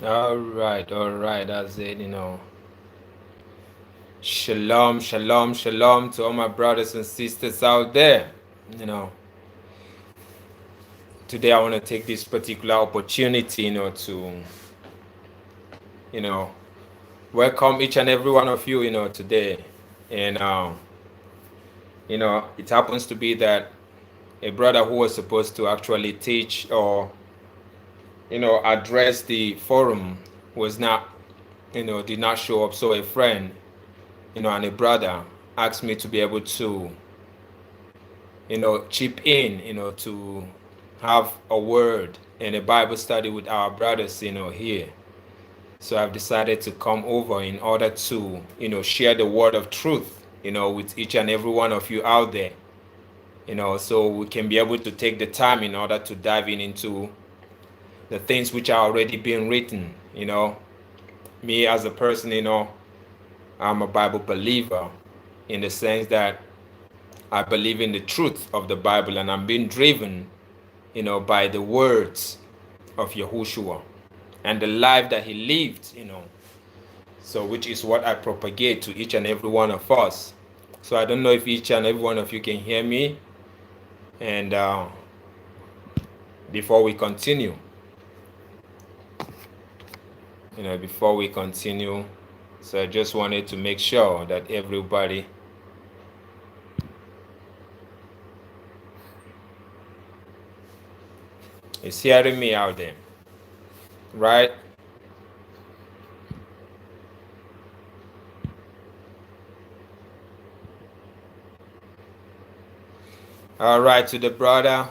All right. That's it. Shalom, shalom, shalom to all my brothers and sisters out there. You know, Today I want to take this particular opportunity, to, you know, welcome each and every one of you, today. And, it happens to be that a brother who was supposed to actually teach or, address the forum was not, did not show up. So a friend, and a brother asked me to be able to, chip in, to have a word and a Bible study with our brothers, here. So I've decided to come over in order to, share the word of truth, with each and every one of you out there, so we can be able to take the time in order to dive into the things which are already being written. Me as a person, I'm a Bible believer in the sense that I believe in the truth of the Bible, and I'm being driven, by the words of Yahushua and the life that he lived, so which is what I propagate to each and every one of us. So I don't know if each and every one of you can hear me. And before we continue, so I just wanted to make sure that everybody is hearing me out there, right? All right, to the brother,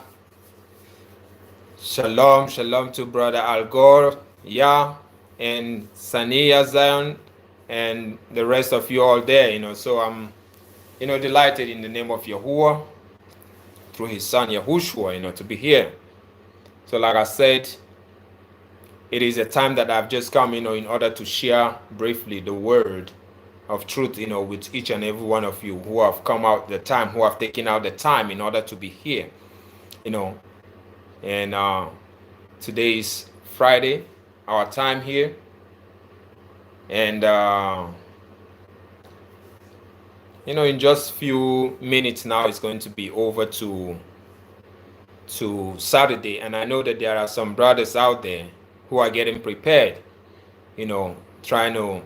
shalom, shalom to brother Al Gore, yeah, and Sania Zion, and the rest of you all there, So I'm, delighted in the name of Yahuwah, through his son Yahushua, to be here. So like I said, it is a time that I've just come, in order to share briefly the word of truth, with each and every one of you who have come out the time, who have taken out the time in order to be here, And today is Friday, our time here, and in just few minutes now, it's going to be over to Saturday, and I know that there are some brothers out there who are getting prepared, trying to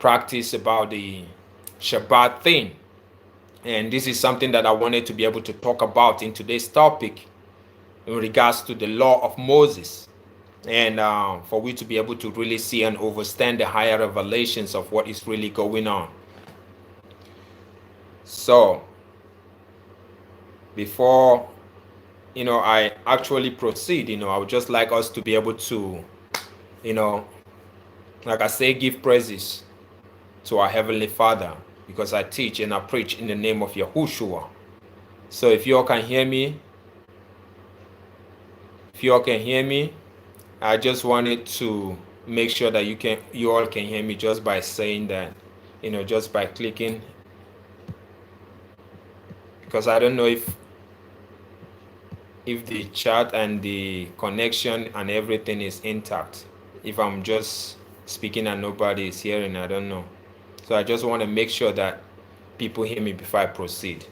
practice about the Shabbat thing. And this is something that I wanted to be able to talk about in today's topic in regards to the law of Moses, and for we to be able to really see and understand the higher revelations of what is really going on. So before I actually proceed, I would just like us to be able to, like I say, give praises to our Heavenly Father, because I teach and I preach in the name of Yahushua. So if you all can hear me, I just wanted to make sure that you all can hear me just by saying that, just by clicking, because I don't know if the chat and the connection and everything is intact. If I'm just speaking and nobody is hearing, I don't know. So I just want to make sure that people hear me before I proceed.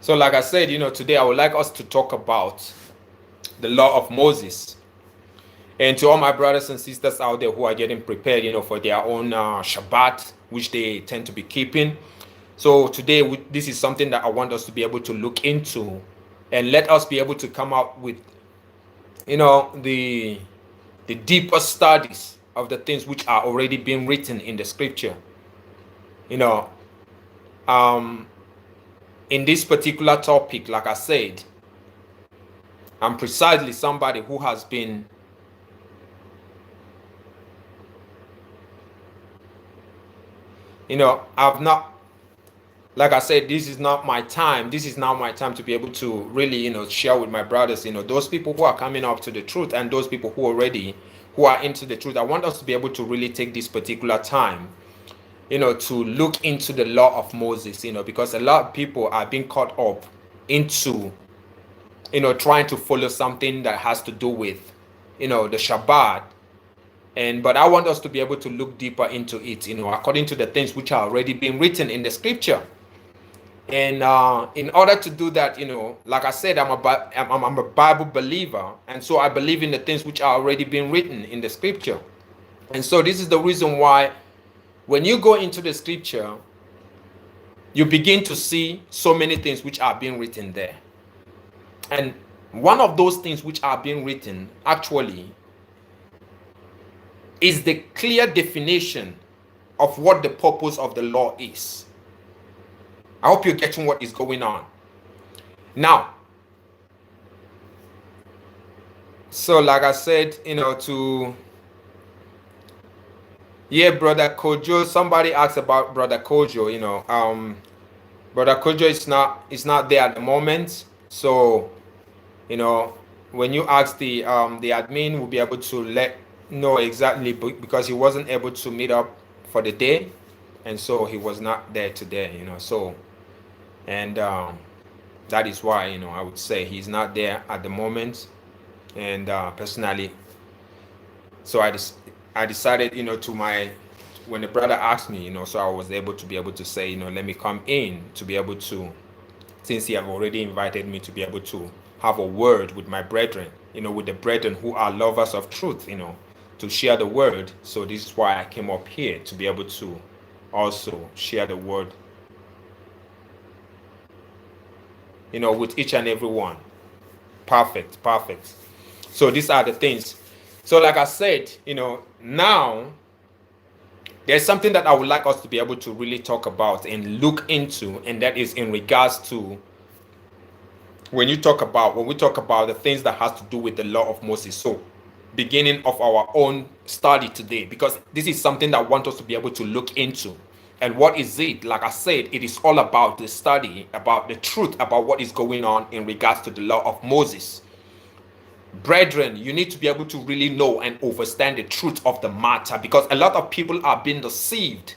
So like I said, today I would like us to talk about the law of Moses. And to all my brothers and sisters out there who are getting prepared, for their own Shabbat, which they tend to be keeping. So today, this is something that I want us to be able to look into, and let us be able to come out with, the deeper studies of the things which are already being written in the scripture. In this particular topic, like I said, I'm precisely somebody who has been I've not, like I said, this is not my time. This is not my time to be able to really, share with my brothers, those people who are coming up to the truth and those people who are into the truth. I want us to be able to really take this particular time, to look into the law of Moses, because a lot of people are being caught up into, trying to follow something that has to do with, the Shabbat. But I want us to be able to look deeper into it, according to the things which are already being written in the scripture. And in order to do that, like I said, I'm a Bible believer, and so I believe in the things which are already being written in the scripture. And so this is the reason why when you go into the scripture, you begin to see so many things which are being written there. And one of those things which are being written actually is the clear definition of what the purpose of the law is. I hope you're getting what is going on. Now, so like I said, Brother Kojo, somebody asked about Brother Kojo, Brother Kojo is not there at the moment. So, when you ask the admin, will be able to let know exactly, because he wasn't able to meet up for the day, and so he was not there today, so, and that is why, I would say he's not there at the moment. And personally, so I decided, when the brother asked me, so I was able to say, let me come in to be able to, since he have already invited me, to be able to have a word with my brethren, with the brethren who are lovers of truth, to share the word. So this is why I came up here, to be able to also share the word, with each and every one. Perfect. So these are the things. So like I said, now there's something that I would like us to be able to really talk about and look into, and that is in regards to when we talk about the things that has to do with the law of Moses. So beginning of our own study today, because this is something that I want us to be able to look into. And what is it? Like I said, it is all about the study, about the truth, about what is going on in regards to the law of Moses. Brethren, you need to be able to really know and understand the truth of the matter, because a lot of people are being deceived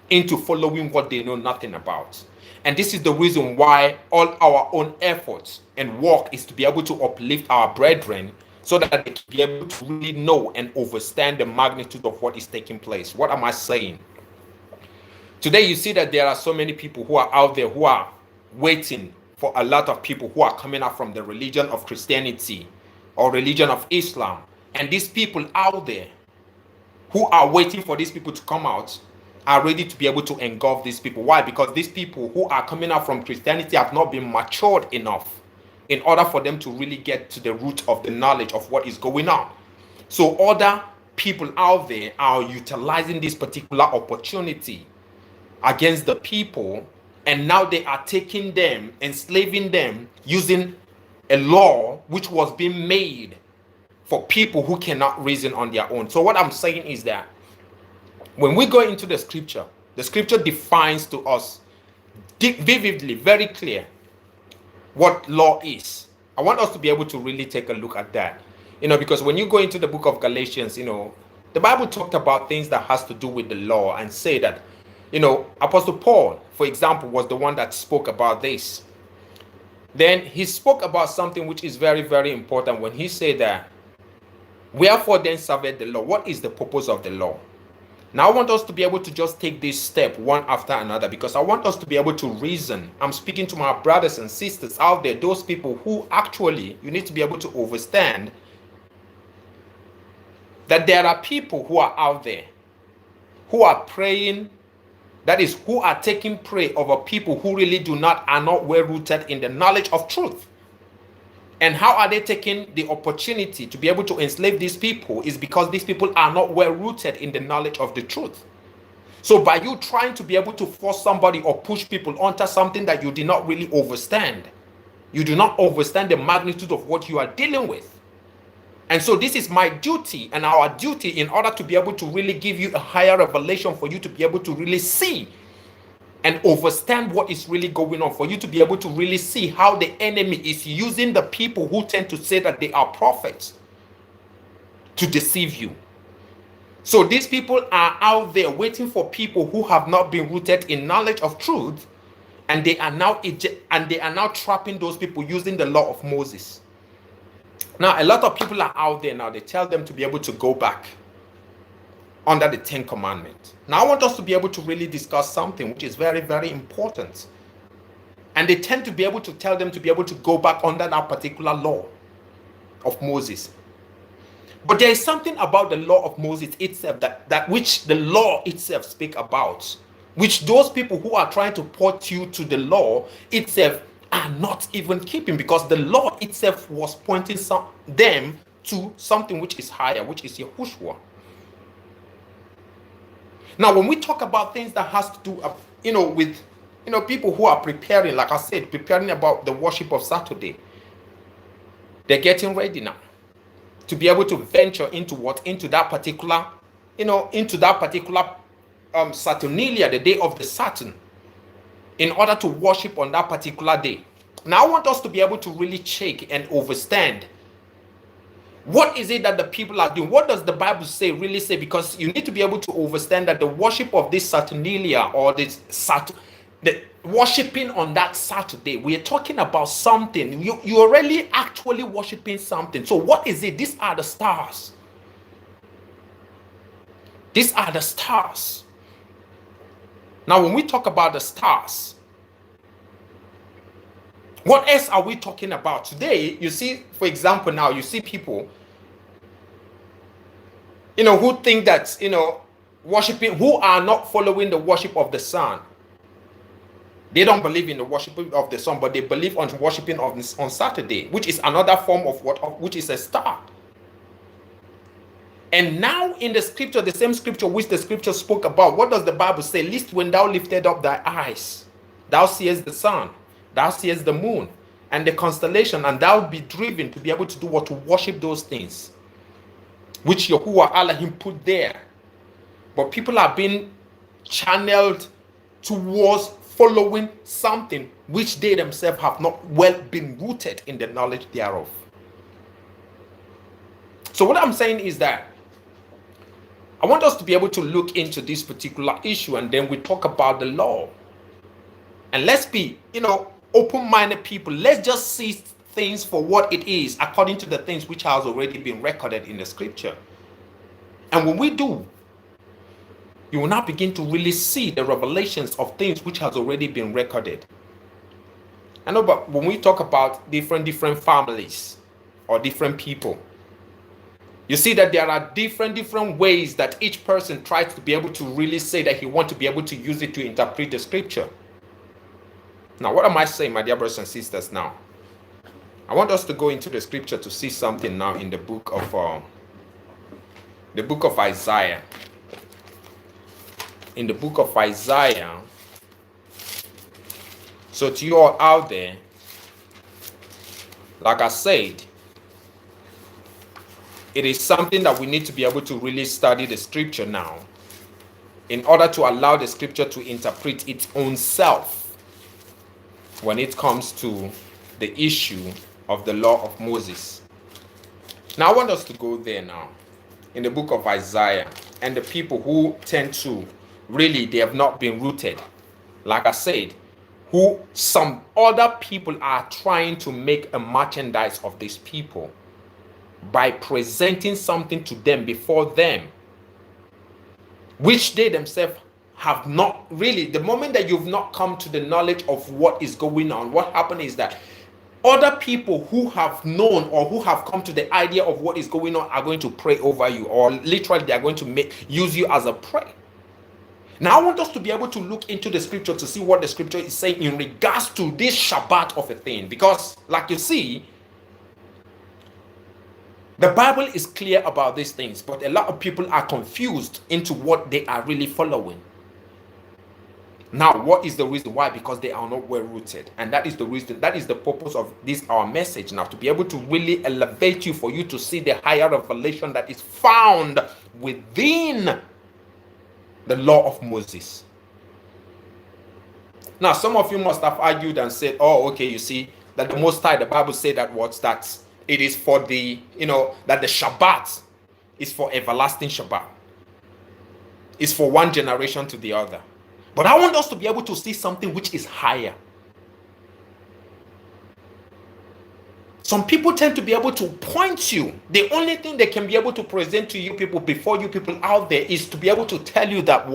into following what they know nothing about. And this is the reason why all our own efforts and work is to be able to uplift our brethren, so that they can be able to really know and understand the magnitude of what is taking place. What am I saying? Today you see that there are so many people who are out there who are waiting for a lot of people who are coming out from the religion of Christianity or religion of Islam. And these people out there who are waiting for these people to come out are ready to be able to engulf these people. Why? Because these people who are coming out from Christianity have not been matured enough in order for them to really get to the root of the knowledge of what is going on. So other people out there are utilizing this particular opportunity against the people, and now they are taking them, enslaving them, using a law which was being made for people who cannot reason on their own. So what I'm saying is that when we go into the scripture defines to us vividly, very clear, what law is. I want us to be able to really take a look at that, because when you go into the book of Galatians, the Bible talked about things that has to do with the law, and say that, Apostle Paul, for example, was the one that spoke about this. Then he spoke about something which is very, very important when he said that, wherefore then serveth the law? What is the purpose of the law? Now I want us to be able to just take this step one after another, because I want us to be able to reason. I'm speaking to my brothers and sisters out there, those people who actually, you need to be able to understand that there are people who are out there who are praying, that is, who are taking prey over people who really are not well rooted in the knowledge of truth. And how are they taking the opportunity to be able to enslave these people? Is because these people are not well rooted in the knowledge of the truth. So by you trying to be able to force somebody or push people onto something that you did not really understand, you do not understand the magnitude of what you are dealing with. And so this is my duty and our duty in order to be able to really give you a higher revelation, for you to be able to really see and understand what is really going on, for you to be able to really see how the enemy is using the people who tend to say that they are prophets to deceive you. So these people are out there waiting for people who have not been rooted in knowledge of truth, and they are now trapping those people using the law of Moses. Now, a lot of people are out there now, they tell them to be able to go back under the 10 commandments. Now, I want us to be able to really discuss something which is very, very important. And they tend to be able to tell them to be able to go back under that particular law of Moses. But there is something about the law of Moses itself, that which the law itself speak about, which those people who are trying to put you to the law itself are not even keeping, because the law itself was pointing them to something which is higher, which is Yahushua. Now, when we talk about things that has to do, with, people who are preparing, like I said, preparing about the worship of Saturday, they're getting ready now to be able to venture into that particular Saturnalia, the day of the Saturn, in order to worship on that particular day. Now, I want us to be able to really check and understand what is it that the people are doing. What does the Bible really say? Because you need to be able to understand that the worship of this Saturnalia, or the worshiping on that Saturday, we are talking about something. You are really actually worshiping something. So what is it? These are the stars. These are the stars. Now, when we talk about the stars, what else are we talking about? Today, you see, for example, now you see people, who think that, worshiping, who are not following the worship of the sun. They don't believe in the worship of the sun, but they believe on worshiping on Saturday, which is another form of which is a star. And now in the scripture, the same scripture which the scripture spoke about, what does the Bible say? Least when thou lifted up thy eyes, thou seest the sun, thou seest the moon, and the constellation, and thou be driven to be able to do what? To worship those things, which Yahuwah Elohim put there. But people are being channeled towards following something which they themselves have not well been rooted in the knowledge thereof. So what I'm saying is that I want us to be able to look into this particular issue, and then we talk about the law. And let's be, open-minded people. Let's just see things for what it is, according to the things which has already been recorded in the scripture. And when we do, you will now begin to really see the revelations of things which has already been recorded. I know, but when we talk about different families or different people, you see that there are different ways that each person tries to be able to really say that he wants to be able to use it to interpret the scripture. Now, what am I saying, my dear brothers and sisters? Now, I want us to go into the scripture to see something now in the book of Isaiah. In the book of Isaiah. So to you all out there, like I said, it is something that we need to be able to really study the scripture now, in order to allow the scripture to interpret its own self when it comes to the issue of the law of Moses. Now I want us to go there now in the book of Isaiah, and the people who tend to really, they have not been rooted, like I said, who some other people are trying to make a merchandise of these people by presenting something to them before them, which they themselves have not really. The moment that you've not come to the knowledge of what is going on, what happened is that other people who have known or who have come to the idea of what is going on are going to pray over you, or literally they are going to use you as a prey. Now I want us to be able to look into the scripture to see what the scripture is saying in regards to this Shabbat of a thing, because like you see, the Bible is clear about these things, but a lot of people are confused into what they are really following. Now, what is the reason why? Because they are not well rooted, and that is the reason. That is the purpose of this our message now, to be able to really elevate you, for you to see the higher revelation that is found within the law of Moses. Now, some of you must have argued and said, "Oh, okay, you see that the Most High, the Bible say that that it is for the that the Shabbat is for everlasting Shabbat. It's for one generation to the other." But I want us to be able to see something which is higher. Some people tend to be able to point you. The only thing they can be able to present to you people, before you people out there, is to be able to tell you that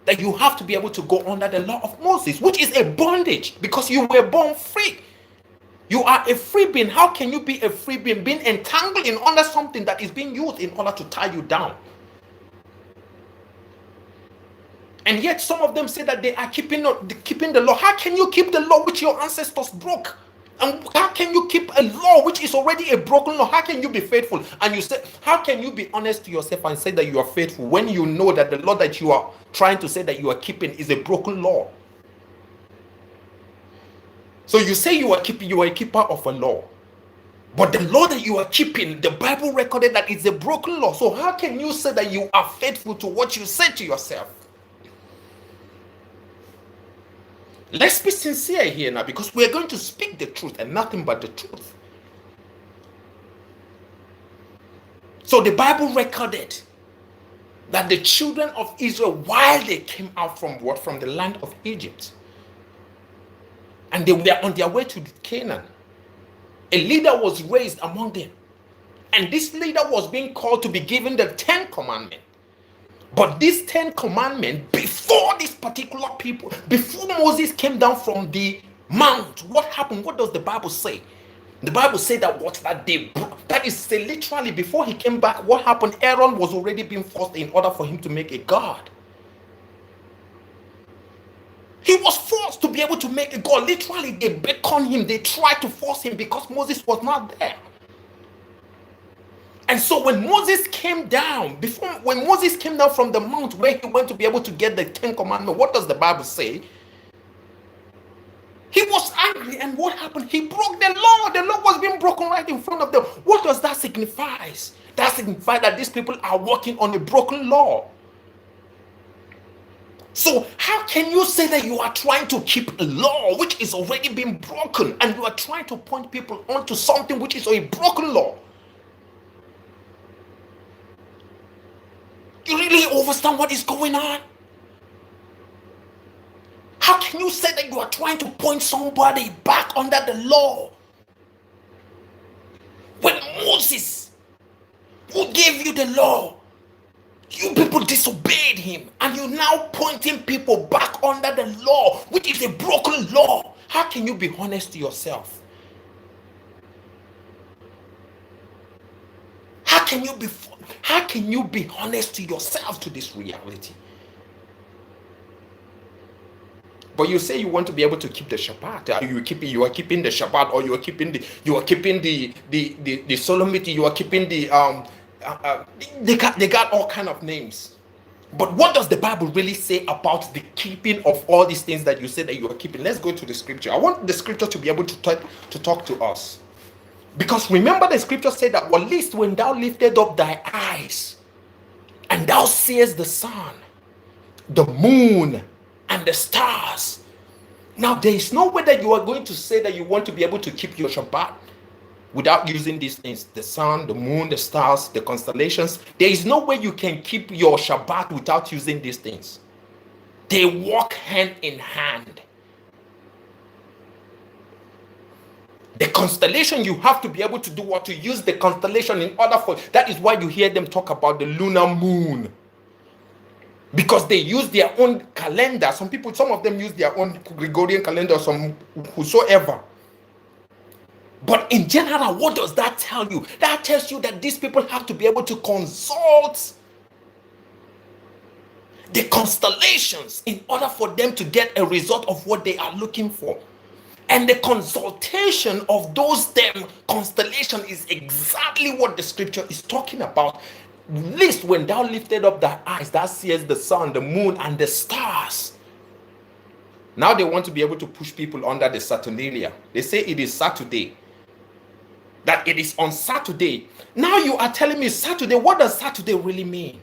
that you have to be able to go under the law of Moses, which is a bondage, because you were born free. You are a free being. How can you be a free being being entangled in under something that is being used in order to tie you down? And yet some of them say that they are keeping the law. How can you keep the law which your ancestors broke? And how can you keep a law which is already a broken law? How can you be faithful? And you say, how can you be honest to yourself and say that you are faithful when you know that the law that you are trying to say that you are keeping is a broken law? So you say you are a keeper of a law. But the law that you are keeping, the Bible recorded that it's a broken law. So how can you say that you are faithful to what you said to yourself? Let's be sincere here now, because we are going to speak the truth and nothing but the truth. So the Bible recorded that the children of Israel, while they came out from the land of Egypt, and they were on their way to Canaan, a leader was raised among them. And this leader was being called to be given the 10 commandments. But these 10 commandments, before this particular people, before Moses came down from the mount, what happened? What does the Bible say? The Bible says that is literally before he came back, what happened? Aaron was already being forced in order for him to make a god. He was forced to be able to make a god. Literally, they beckoned him, they tried to force him because Moses was not there. And so when Moses came down, when Moses came down from the mount where he went to be able to get the 10 commandments, what does the Bible say? He was angry, and what happened? He broke the law. The law was being broken right in front of them. What does that signify? That signifies that these people are working on a broken law. So how can you say that you are trying to keep a law which is already being broken, and you are trying to point people onto something which is a broken law? You really understand what is going on? How can you say that you are trying to point somebody back under the law when Moses, who gave you the law, you people disobeyed him, and you're now pointing people back under the law, which is a broken law? How can you be honest to yourself? How can you be honest to yourself to this reality? But you say you want to be able to keep the Shabbat. You are keeping the Shabbat, or you are keeping the solemnity. You are keeping they got all kind of names. But what does the Bible really say about the keeping of all these things that you say that you are keeping? Let's go to the scripture. I want the scripture to be able to talk to us. Because remember, the scripture said that, at least when thou lifted up thy eyes, and thou seest the sun, the moon, and the stars. Now, there is no way that you are going to say that you want to be able to keep your Shabbat without using these things: the sun, the moon, the stars, the constellations. There is no way you can keep your Shabbat without using these things. They walk hand in hand. The constellation, you have to be able to do what? To use the constellation in order for... That is why you hear them talk about the lunar moon. Because they use their own calendar. Some of them use their own Gregorian calendar, whosoever. But in general, what does that tell you? That tells you that these people have to be able to consult the constellations in order for them to get a result of what they are looking for. And the consultation of those constellation is exactly what the scripture is talking about. Least when thou lifted up thy eyes, thou seest the sun, the moon, and the stars. Now they want to be able to push people under the Saturnalia. They say it is Saturday. That it is on Saturday. Now you are telling me Saturday. What does Saturday really mean?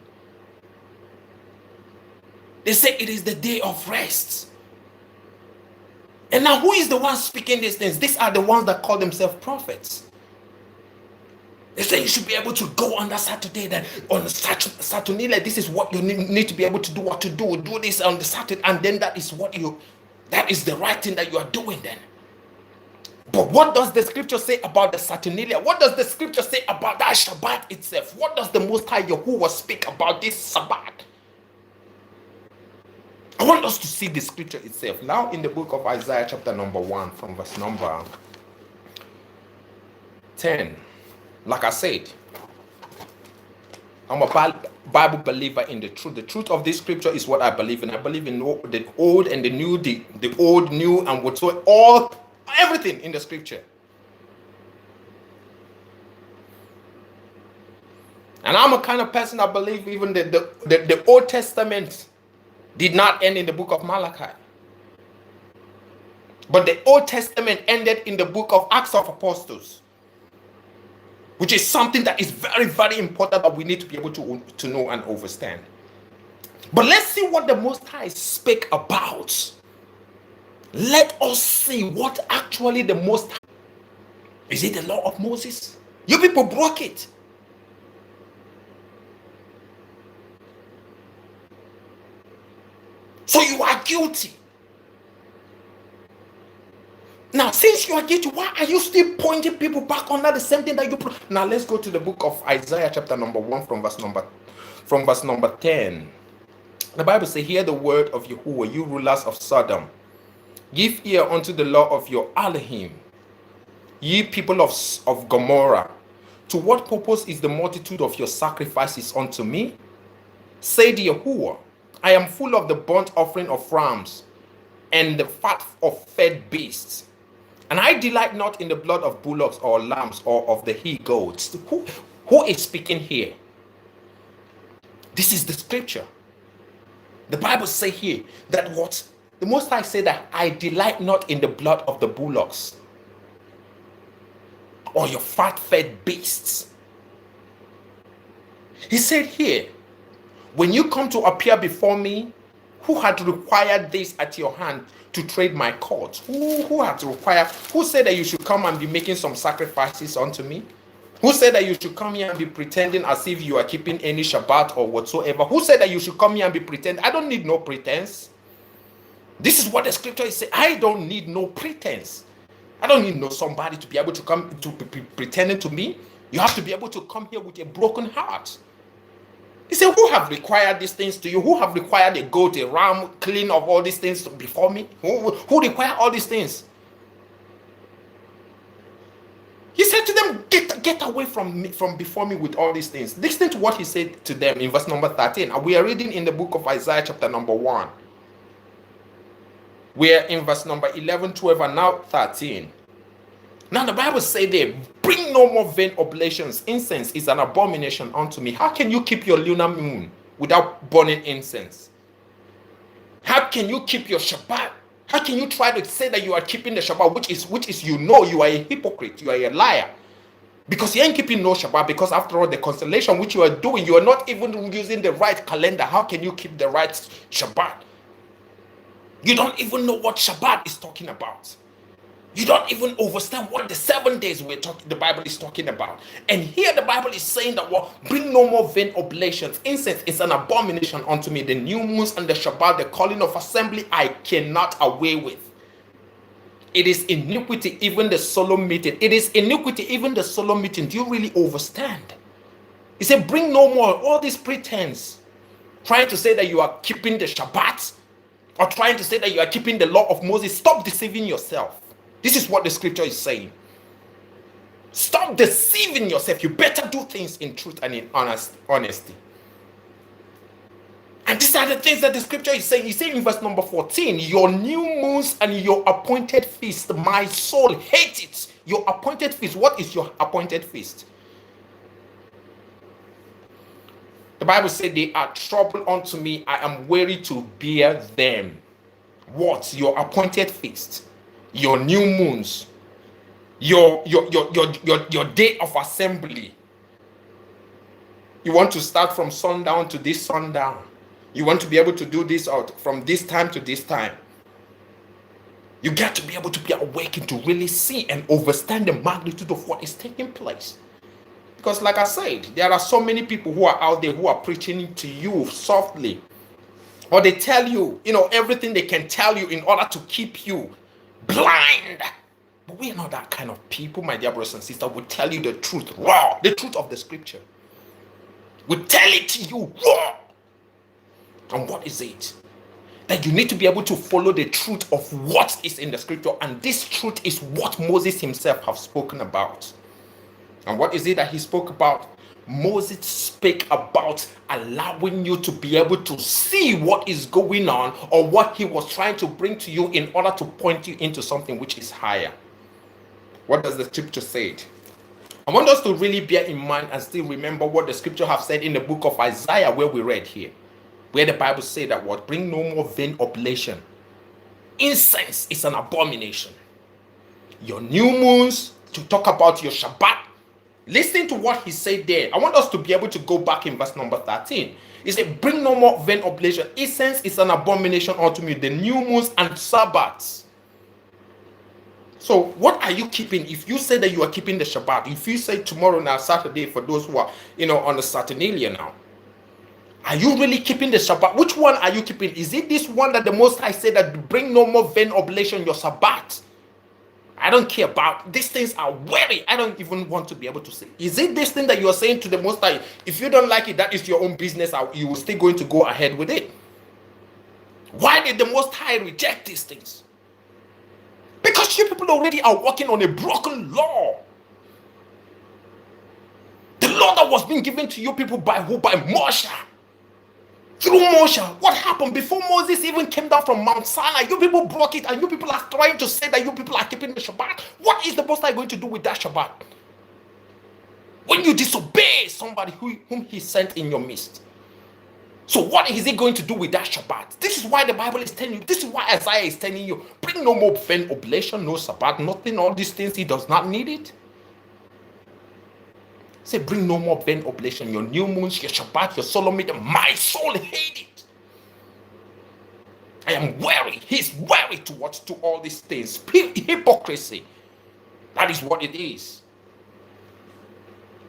They say it is the day of rest. And now who is the one speaking these things? These are the ones that call themselves prophets. They say you should be able to go on that Saturday, that on Saturnalia, this is what you need to be able to do, what to do. Do this on the Saturday, and then that is the right thing that you are doing then. But what does the scripture say about the Saturnalia? What does the scripture say about that Shabbat itself? What does the Most High Yahuwah speak about this Shabbat? I want us to see the scripture itself. Now in the book of Isaiah chapter number 1 from verse number 10. Like I said, I'm a Bible believer in the truth. The truth of this scripture is what I believe in. I believe in the old and the new, the old, new, and whatsoever, everything in the scripture. And I'm a kind of person that believe even the Old Testament did not end in the book of Malachi. But the Old Testament ended in the book of Acts of Apostles, which is something that is very, very important that we need to be able to know and understand. But let's see what the Most High speak about. Let us see what actually the Most High... Is it the law of Moses? You people broke it. So you are guilty. Now, since you are guilty, why are you still pointing people back under the same thing that you put? Now, let's go to the book of Isaiah chapter number 1 from verse number 10. The Bible says, hear the word of Yahuwah, you rulers of Sodom. Give ear unto the law of your Elohim, ye people of Gomorrah. To what purpose is the multitude of your sacrifices unto me? Said Yahuwah, I am full of the burnt offering of rams and the fat of fed beasts. And I delight not in the blood of bullocks or lambs or of the he goats. Who is speaking here? This is the scripture. The Bible says here that what the Most High said, that I delight not in the blood of the bullocks or your fat fed beasts. He said here, when you come to appear before me, who had required this at your hand to trade my court? Who said that you should come and be making some sacrifices unto me? Who said that you should come here and be pretending as if you are keeping any Shabbat or whatsoever? Who said that you should come here and be pretending? I don't need no pretense. This is what the scripture is saying. I don't need no pretense. I don't need somebody to be able to come to be pretending to me. You have to be able to come here with a broken heart. He said, who have required these things to you? Who have required a goat, a ram, clean of all these things before me? Who require all these things? He said to them, get away from me, from before me with all these things. Listen to what he said to them in verse number 13. And we are reading in the book of Isaiah chapter number 1. We are in verse number 11, 12, and now 13. Now the Bible says there, bring no more vain oblations. Incense is an abomination unto me. How can you keep your lunar moon without burning incense? How can you keep your Shabbat? How can you try to say that you are keeping the Shabbat, which is you are a hypocrite, you are a liar? Because you ain't keeping no Shabbat, because after all, the constellation which you are doing, you are not even using the right calendar. How can you keep the right Shabbat? You don't even know what Shabbat is talking about. You don't even understand what the 7 days the Bible is talking about. And here the Bible is saying that, bring no more vain oblations. Incense is an abomination unto me. The new moons and the Shabbat, the calling of assembly, I cannot away with. It is iniquity, even the solemn meeting. It is iniquity, even the solemn meeting. Do you really understand? He said, bring no more all this pretense. Trying to say that you are keeping the Shabbat, or trying to say that you are keeping the law of Moses. Stop deceiving yourself. This is what the scripture is saying. Stop deceiving yourself. You better do things in truth and in honesty. And these are the things that the scripture is saying. He's saying in verse number 14, your new moons and your appointed feast, my soul hates it. Your appointed feast. What is your appointed feast? The Bible said they are trouble unto me. I am weary to bear them. what? Your appointed feast, your new moons, your day of assembly. You want to start from sundown to this sundown. You want to be able to do this out from this time to this time. You got to be able to be awakened to really see and understand the magnitude of what is taking place. Because like I said, there are so many people who are out there who are preaching to you softly. Or they tell you, everything they can tell you in order to keep you blind. But we are not that kind of people, my dear brothers and sisters. We tell you the truth raw, the truth of the scripture. We tell it to you raw. And what is it? That you need to be able to follow the truth of what is in the scripture. And this truth is what Moses himself have spoken about. And what is it that he spoke about? Moses spoke about allowing you to be able to see what is going on, or what he was trying to bring to you in order to point you into something which is higher. What does the scripture say? I want us to really bear in mind and still remember what the scripture have said in the book of Isaiah, where we read here, where the Bible said that what? Bring no more vain oblation. Incense is an abomination. Your new moons, to talk about your Shabbat. Listen to what he said there. I want us to be able to go back in verse number 13. He said, bring no more vain oblation. Incense is an abomination unto me. The new moons and Sabbaths. So what are you keeping? If you say that you are keeping the Shabbat, if you say tomorrow now, Saturday, for those who are, on the Saturnalia now, are you really keeping the Shabbat? Which one are you keeping? Is it this one that the Most High said that bring no more vain oblation, your Sabbath? I don't care about these things are weary. I don't even want to be able to say. Is it this thing that you are saying to the Most High? If you don't like it, that is your own business. You will still going to go ahead with it. Why did the Most High reject these things? Because you people already are working on a broken law. The law that was being given to you people by who? By Moshe. Through Moshe, what happened before Moses even came down from Mount Sinai? You people broke it, and you people are trying to say that you people are keeping the Shabbat. What is the Most High going to do with that Shabbat? When you disobey somebody whom he sent in your midst. So what is he going to do with that Shabbat? This is why the Bible is telling you, this is why Isaiah is telling you, bring no more vain oblation, no Shabbat, nothing, all these things, he does not need it. Say, bring no more vain oblation, your new moons, your Shabbat, your solemn meeting. My soul hate it. I am weary. He's weary towards to all these things. Hypocrisy. That is what it is.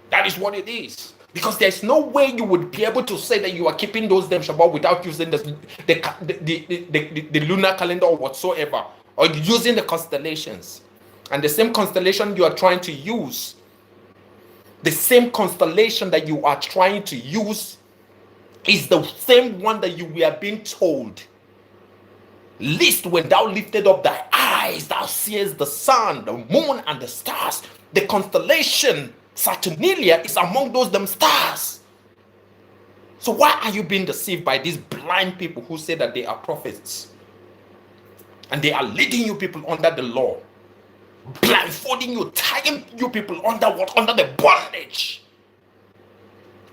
That is what it is. Because there's no way you would be able to say that you are keeping those damn Shabbat without using the lunar calendar or whatsoever, or using the constellations. And the same constellation you are trying to use, the same constellation that you are trying to use is the same one that you were being told. Lest when thou lifted up thy eyes, thou seest the sun, the moon, and the stars. The constellation Saturnalia is among those them stars. So why are you being deceived by these blind people who say that they are prophets? And they are leading you people under the law, blindfolding you, tying you people under what? Under the bondage.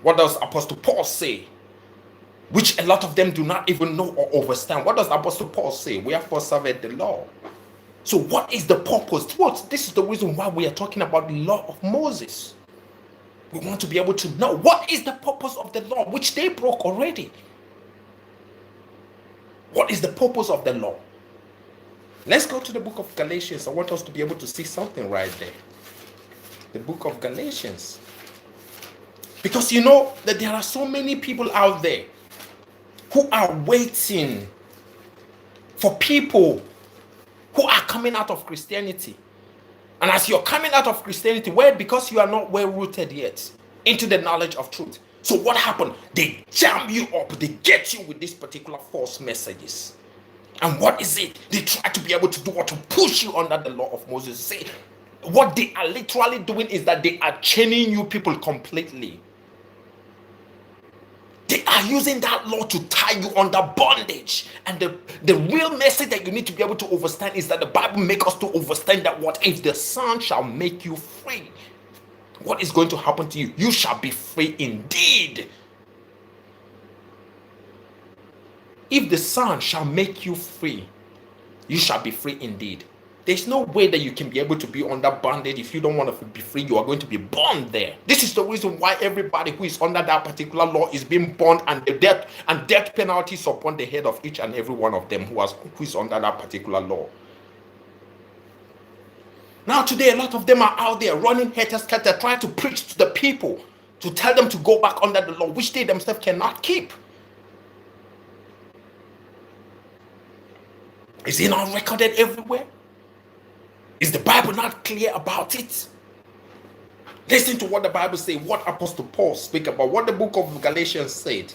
What does Apostle Paul say? Which a lot of them do not even know or understand. What does Apostle Paul say? Wherefore serveth the law. So what is the purpose? This is the reason why we are talking about the law of Moses. We want to be able to know what is the purpose of the law, which they broke already. What is the purpose of the law? Let's go to the book of Galatians. I want us to be able to see something right there. The book of Galatians. Because you know that there are so many people out there who are waiting for people who are coming out of Christianity. And as you're coming out of Christianity, because you are not well rooted yet into the knowledge of truth. So what happened? They jam you up. They get you with these particular false messages. And what is it? They try to be able to do what? To push you under the law of Moses. Say, what they are literally doing is that they are chaining you people completely. They are using that law to tie you under bondage. And the real message that you need to be able to understand is that the Bible makes us to understand that what if the Son shall make you free? What is going to happen to you? You shall be free indeed. If the Son shall make you free, You shall be free indeed. There's no way that you can be able to be under bondage. If you don't want to be free, you are going to be bound there. This is the reason why everybody who is under that particular law is being bound, and the death penalties upon the head of each and every one of them who is under that particular law. Now today, a lot of them are out there running head-to-head, trying to preach to the people, to tell them to go back under the law, which they themselves cannot keep. Is it not recorded everywhere? Is the Bible not clear about it? Listen to what the Bible says, what Apostle Paul speak about, what the book of Galatians said.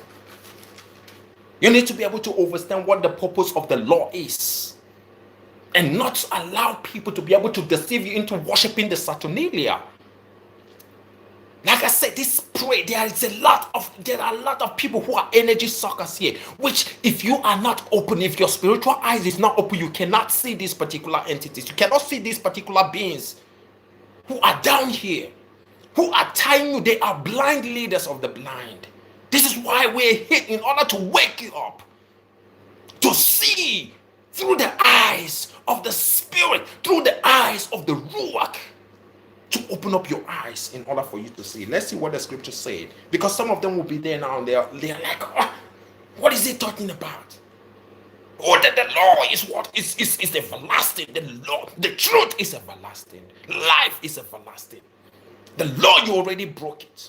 You need to be able to understand what the purpose of the law is, and not allow people to be able to deceive you into worshiping the Saturnalia. Like I said, this pray, there are a lot of people who are energy suckers here, which if you are not open, if your spiritual eyes is not open, you cannot see these particular entities. You cannot see these particular beings who are down here, who are tying you. They are blind leaders of the blind. This is why we're here, in order to wake you up, to see through the eyes of the Spirit, through the eyes of the Ruach, to open up your eyes in order for you to see. Let's see what the scripture said, because some of them will be there now and they're like, oh, what is he talking about? Oh, that the law is what is everlasting. The law, the truth is everlasting. Life is everlasting. The law, you already broke it.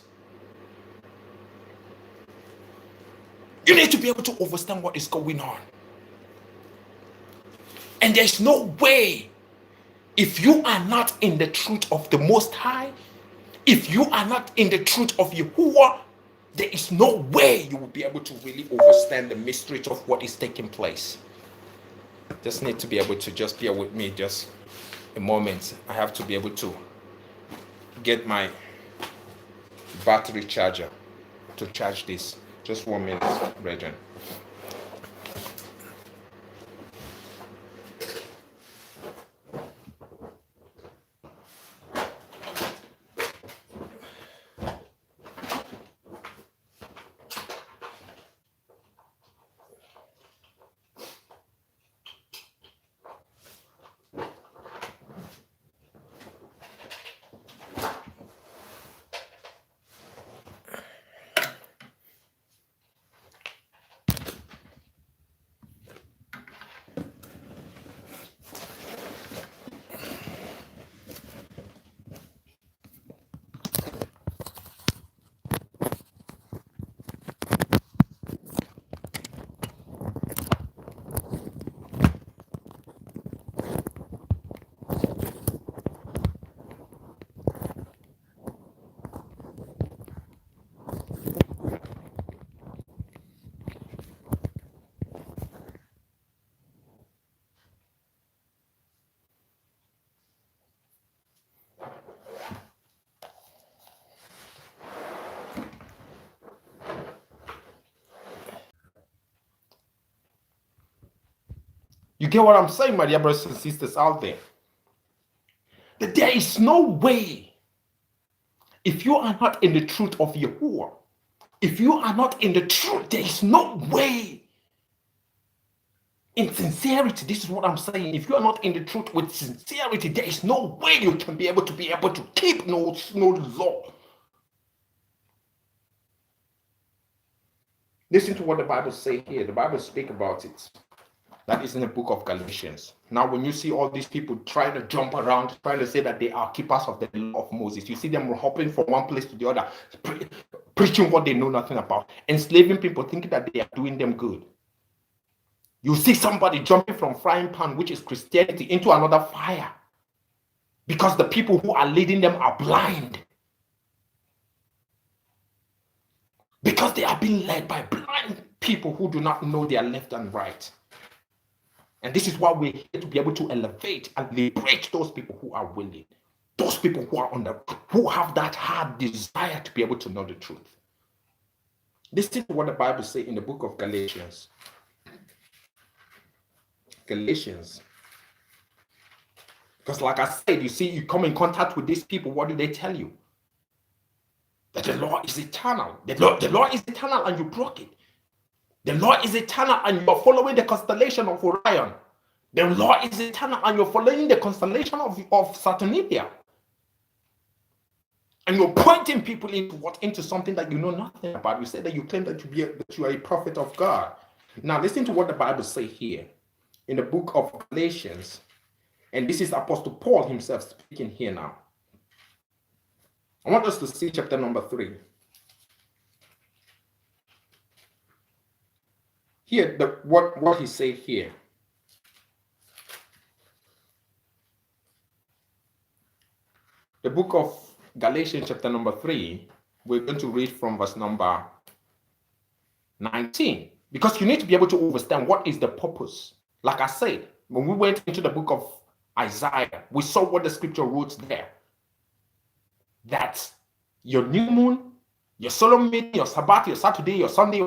You need to be able to understand what is going on. And there's no way, if you are not in the truth of the Most High, if you are not in the truth of Yahuwah, there is no way you will be able to really understand the mystery of what is taking place. Just need to be able to just bear with me just a moment. I have to be able to get my battery charger to charge this. Just 1 minute, brethren. You get what I'm saying, my dear brothers and sisters out there? That there is no way, if you are not in the truth of Yahuwah, if you are not in the truth, there is no way. In sincerity, this is what I'm saying. If you are not in the truth with sincerity, there is no way you can be able to keep no law. Listen to what the Bible says here. The Bible speaks about it. That is in the book of Galatians. Now, when you see all these people trying to jump around, trying to say that they are keepers of the law of Moses, you see them hopping from one place to the other, preaching what they know nothing about, enslaving people, thinking that they are doing them good. You see somebody jumping from frying pan, which is Christianity, into another fire, because the people who are leading them are blind. Because they are being led by blind people who do not know their left and right. And this is why we're here, to be able to elevate and liberate those people who are willing, those people who are who have that hard desire to be able to know the truth. Listen to what the Bible says in the book of Galatians. Galatians. Because like I said, you see, you come in contact with these people, what do they tell you? That the law is eternal. The law is eternal and you broke it. The law is eternal and you are following the constellation of Orion. The law is eternal, and you're following the constellation of Saturnalia. And you're pointing people into something that you know nothing about. You say that you claim that you are a prophet of God. Now listen to what the Bible says here in the book of Galatians. And this is Apostle Paul himself speaking here now. I want us to see chapter number 3. Here, what he said here. The book of Galatians chapter number 3, we're going to read from verse number 19. Because you need to be able to understand what is the purpose. Like I said, when we went into the book of Isaiah, we saw what the scripture wrote there. That your new moon, your solemn meeting, your Sabbath, your Saturday, your Sunday,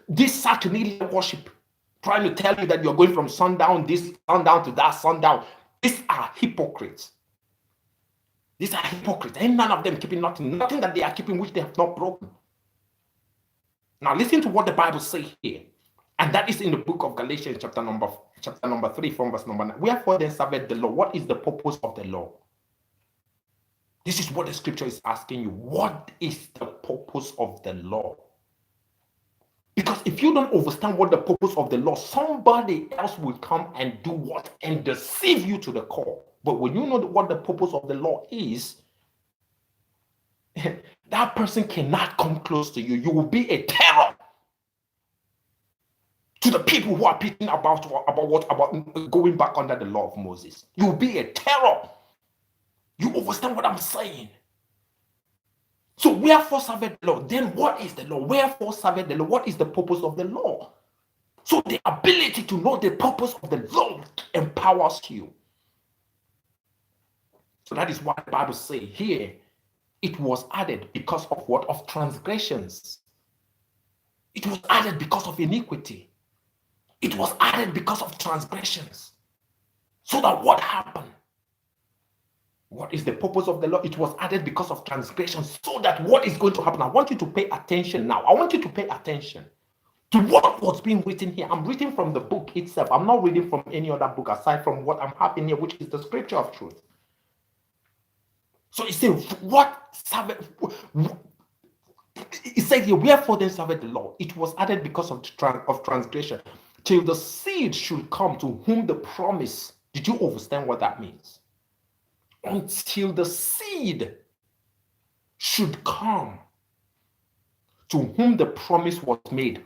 this Saturnalia worship, trying to tell you that you're going from sundown, this sundown to that sundown. These are hypocrites. These are hypocrites. Ain't none of them keeping nothing that they are keeping which they have not broken. Now listen to what the Bible says here. And that is in the book of Galatians chapter number 3 from verse number 9. Wherefore then serveth the law? What is the purpose of the law? This is what the scripture is asking you. What is the purpose of the law? Because if you don't understand what the purpose of the law, somebody else will come and do what? And deceive you to the core. But when you know what the purpose of the law is, that person cannot come close to you. You will be a terror to the people who are preaching about going back under the law of Moses. You will be a terror. You understand what I'm saying? So wherefore serveth the law? Then what is the law? Wherefore serveth the law? What is the purpose of the law? So the ability to know the purpose of the law empowers you. So that is why the Bible says here, it was added because of what? Of transgressions. It was added because of iniquity. It was added because of transgressions. So that what happened? What is the purpose of the law? It was added because of transgressions. So that what is going to happen? I want you to pay attention now. I want you to pay attention to what was being written here. I'm reading from the book itself. I'm not reading from any other book aside from what I'm having here, which is the scripture of truth. So it says, it says here, wherefore then serveth the law? It was added because of transgression, till the seed should come to whom the promise. Did you understand what that means? Until the seed should come to whom the promise was made.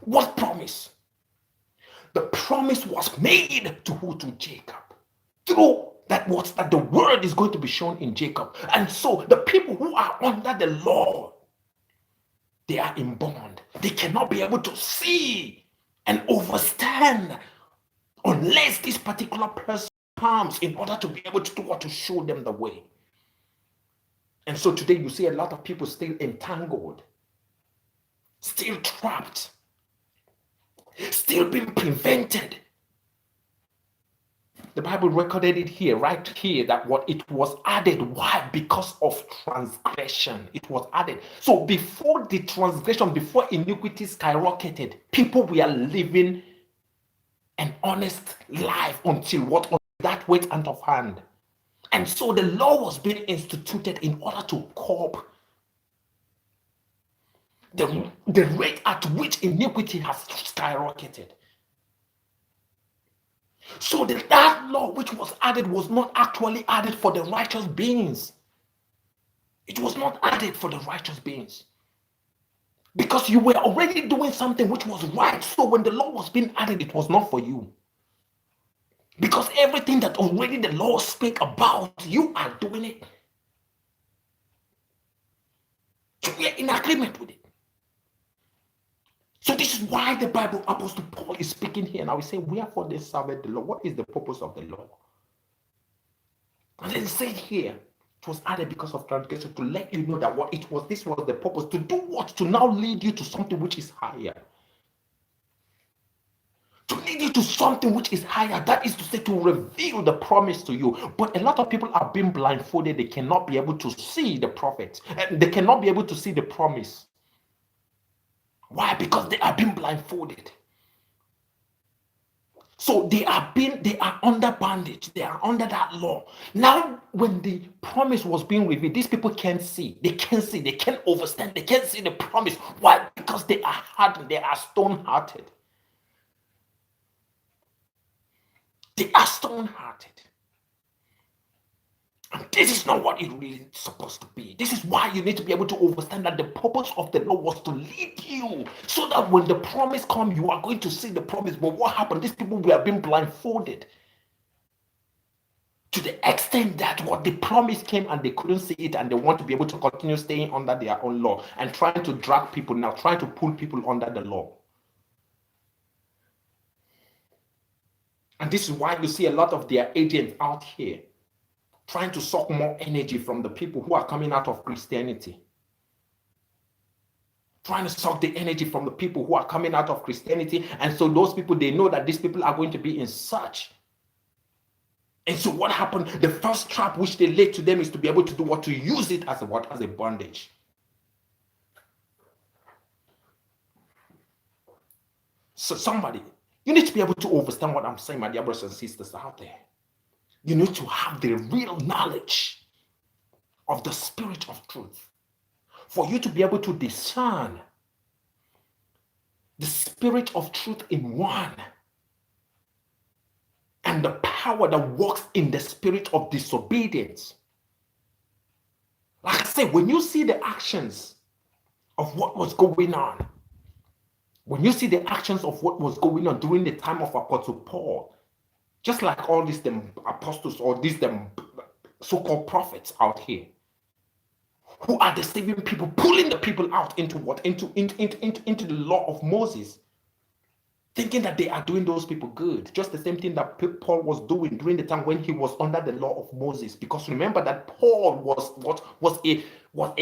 What promise? The promise was made to who? To Jacob. Through that was that the word is going to be shown in Jacob. And so the people who are under the law, they are in bond. They cannot be able to see and understand unless this particular person comes in order to be able to do what? To show them the way. And so today you see a lot of people still entangled, still trapped, still being prevented. The Bible recorded it here, right here, that what it was added. Why? Because of transgression. It was added. So before the transgression, before iniquity skyrocketed, people were living an honest life until what? Until that went out of hand. And so the law was being instituted in order to curb the rate at which iniquity has skyrocketed. So that law which was added was not actually added for the righteous beings. It was not added for the righteous beings. Because you were already doing something which was right. So when the law was being added, it was not for you. Because everything that already the law speak about, you are doing it. So we are in agreement with it. So this is why the Bible, Apostle Paul is speaking here. Now we say, wherefore they served the law? What is the purpose of the law? And then it said here, it was added because of transgression, to let you know that what it was, this was the purpose. To do what? To now lead you to something which is higher. To lead you to something which is higher. That is to say, to reveal the promise to you. But a lot of people are being blindfolded. They cannot be able to see the prophet. And they cannot be able to see the promise. Why? Because they are being blindfolded. So they are under bondage. They are under that law. Now, when the promise was being revealed, these people can't see. They can't see. They can't understand. They can't see the promise. Why? Because they are hardened. They are stone-hearted. They are stone-hearted. And this is not what it really is supposed to be. This is why you need to be able to understand that the purpose of the law was to lead you, so that when the promise comes, you are going to see the promise. But what happened? These people were being blindfolded to the extent that what the promise came and they couldn't see it, and they want to be able to continue staying under their own law and trying to drag people now, trying to pull people under the law. And this is why you see a lot of their agents out here trying to suck more energy from the people who are coming out of Christianity. Trying to suck the energy from the people who are coming out of Christianity. And so those people, they know that these people are going to be in search. And so what happened? The first trap which they laid to them is to be able to do what? To use it as a what? As a bondage. So somebody, you need to be able to understand what I'm saying, my dear brothers and sisters out there. You need to have the real knowledge of the spirit of truth for you to be able to discern the spirit of truth in one and the power that works in the spirit of disobedience. Like I said, when you see the actions of what was going on, when you see the actions of what was going on during the time of Apostle Paul, just like all these apostles or these so-called prophets out here, who are deceiving people, pulling the people out into what? Into the law of Moses, thinking that they are doing those people good. Just the same thing that Paul was doing during the time when he was under the law of Moses. Because remember that Paul was a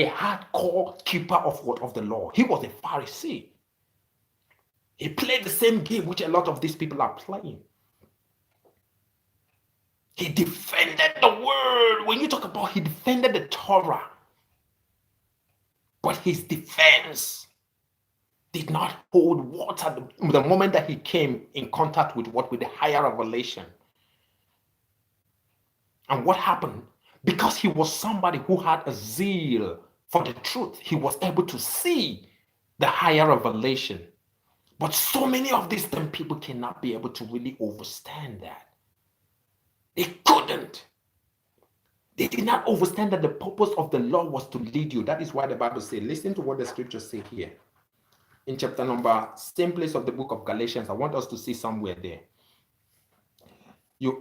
hardcore keeper of what? Of the law. He was a Pharisee. He played the same game which a lot of these people are playing. He defended the word. When you talk about, he defended the Torah. But his defense did not hold water the moment that he came in contact with what? With the higher revelation. And what happened? Because he was somebody who had a zeal for the truth, he was able to see the higher revelation. But so many of these people cannot be able to really understand that. They couldn't. They did not understand that the purpose of the law was to lead you. That is why the Bible says, listen to what the scriptures say here. In chapter number, same place of the book of Galatians, I want us to see somewhere there.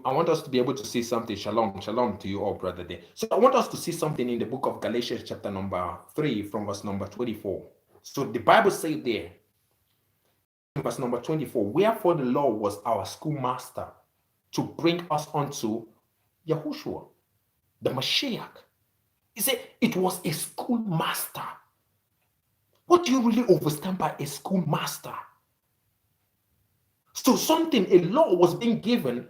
I want us to be able to see something. Shalom, shalom to you all, brother there. So I want us to see something in the book of Galatians, chapter number 3, from verse number 24. So the Bible says there, in verse number 24, wherefore the law was our schoolmaster to bring us unto Yahushua, the Mashiach. He said it was a schoolmaster. What do you really understand by a schoolmaster? So a law was being given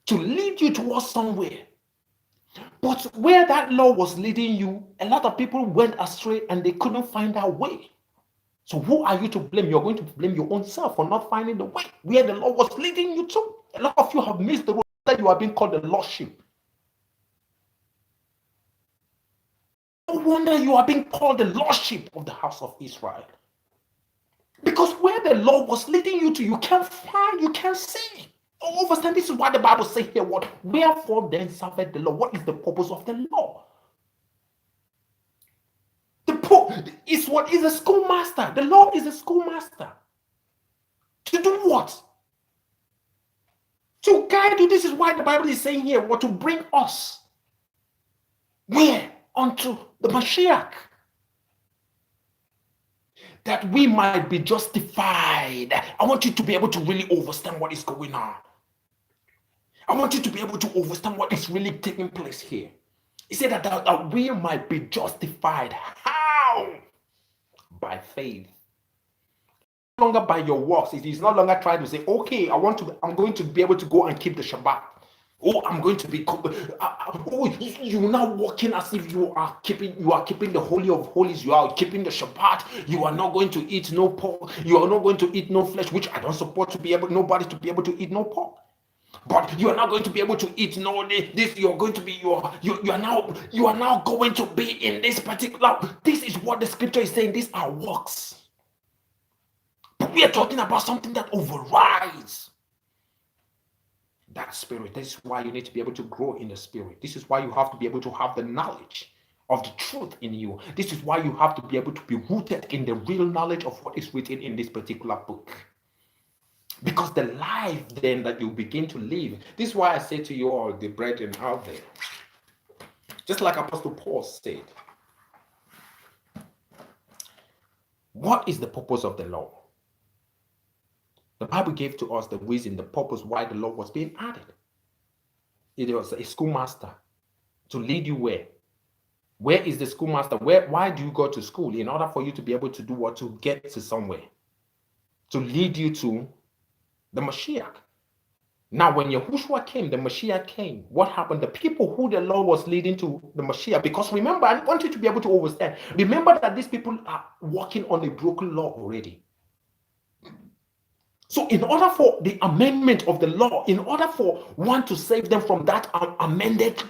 to lead you towards somewhere. But where that law was leading you, a lot of people went astray and they couldn't find their way. So who are you to blame? You're going to blame your own self for not finding the way where the law was leading you to. A lot of you have missed the road that you are being called the lost sheep. No wonder you are being called the lost sheep of the house of Israel. Because where the law was leading you to, you can't find, you can't see. Understand, this is why the Bible says here, what? Wherefore then serveth the law? What is the purpose of the law? Is what is a schoolmaster. The law is a schoolmaster. To do what? To guide you. This is why the Bible is saying here, what? To bring us where? Unto the Mashiach. That we might be justified. I want you to be able to really understand what is going on. I want you to be able to understand what is really taking place here. He said that we might be justified. How? By faith. No longer by your works. It is no longer trying to say, okay, I'm going to be able to go and keep the Shabbat. Oh, I'm going to be. Oh, you're now walking as if you are keeping the holy of holies. You are keeping the Shabbat. You are not going to eat no pork. You are not going to eat no flesh, which I don't support to be able nobody to be able to eat no pork. But you are not going to be able to eat no this. You are going to be you are now going to be in this particular. This is what the scripture is saying. These are works. But we are talking about something that overrides that spirit. This is why you need to be able to grow in the spirit. This is why you have to be able to have the knowledge of the truth in you. This is why you have to be able to be rooted in the real knowledge of what is written in this particular book. Because the life then that you begin to live, this is why I say to you all, the brethren out there, just like Apostle Paul said, what is the purpose of the law? The Bible gave to us the reason, the purpose why the law was being added. It was a schoolmaster to lead you where? Where is the schoolmaster? Why do you go to school? In order for you to be able to do what? To get to somewhere. To lead you to the Mashiach. Now, when Yahushua came, the Mashiach came. What happened? The people who the law was leading to the Mashiach, because remember, I want you to be able to understand. Remember that these people are working on a broken law already. So in order for the amendment of the law, in order for one to save them from that amended,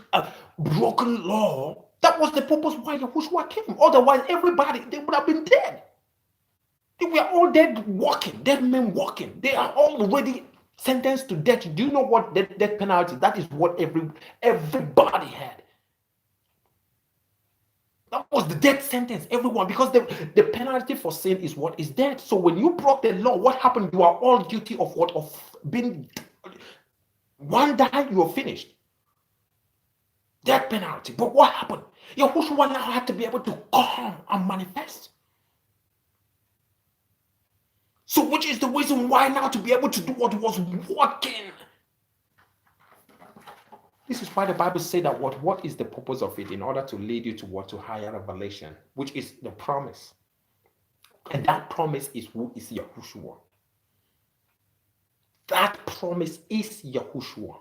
broken law, that was the purpose why Yahushua came. Otherwise, everybody, they would have been dead. They were all dead walking, dead men walking. They are already sentenced to death. Do you know what death penalty? That is what everybody had. That was the death sentence, everyone, because the penalty for sin is what is death. So when you broke the law, what happened? You are all guilty of what? Of being one died, you are finished. Death penalty. But what happened? Yahushua now had to be able to come and manifest. So which is the reason why now to be able to do what was working. This is why the Bible says that what is the purpose of it? In order to lead you to what? To higher revelation, which is the promise. And that promise is who is Yahushua. That promise is Yahushua.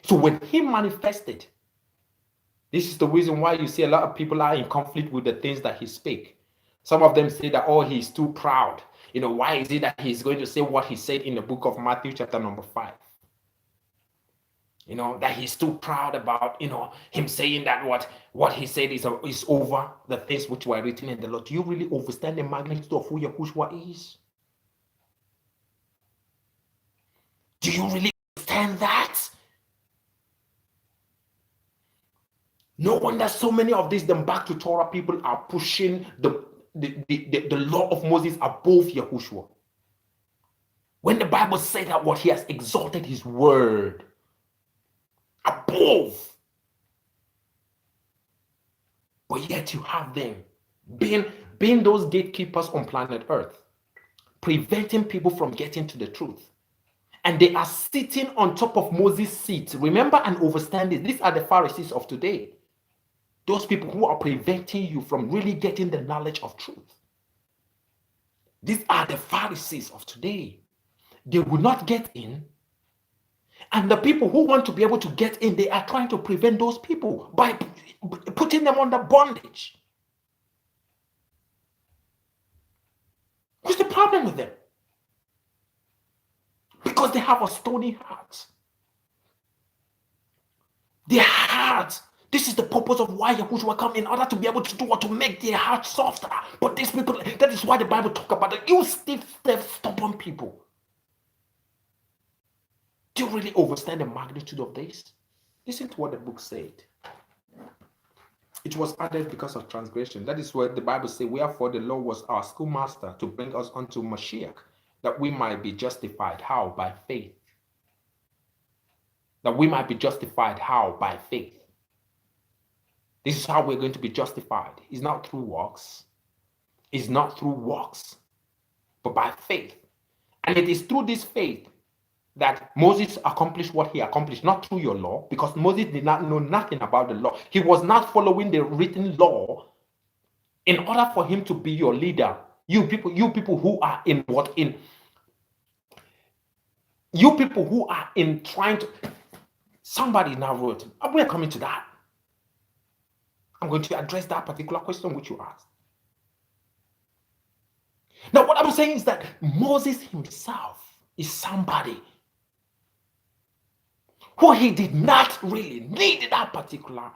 So when he manifested, this is the reason why you see a lot of people are in conflict with the things that he speak. Some of them say that, oh, he's too proud. You know, why is it that he's going to say what he said in the book of Matthew chapter number 5? You know, that he's too proud about, you know, him saying that what he said is over the things which were written in the law. Do you really understand the magnitude of who Yahushua is? Do you really understand that? No wonder so many of these them back to Torah people are pushing the law of Moses above Yahushua. When the Bible says that what he has exalted his word above. But yet you have them being those gatekeepers on planet Earth, preventing people from getting to the truth. And they are sitting on top of Moses' seat. Remember and understand this. These are the Pharisees of today. Those people who are preventing you from really getting the knowledge of truth. These are the Pharisees of today. They will not get in. And the people who want to be able to get in, they are trying to prevent those people by putting them under bondage. What's the problem with them? Because they have a stony heart. Their heart. This is the purpose of why Yahushua come in order to be able to do what? To make their heart softer. But these people, that is why the Bible talk about it. You stiff, stubborn people. Do you really understand the magnitude of this? Listen to what the book said. It was added because of transgression. That is what the Bible says. Wherefore the law was our schoolmaster to bring us unto Mashiach, that we might be justified. How? By faith. That we might be justified. How? By faith. This is how we're going to be justified. It's not through works. It's not through works, but by faith. And it is through this faith that Moses accomplished what he accomplished, not through your law, because Moses did not know nothing about the law. He was not following the written law in order for him to be your leader. You people who are in You people who are in trying to, somebody now wrote, we're coming to that. I'm going to address that particular question which you asked. Now, what I'm saying is that Moses himself is somebody who he did not really need that particular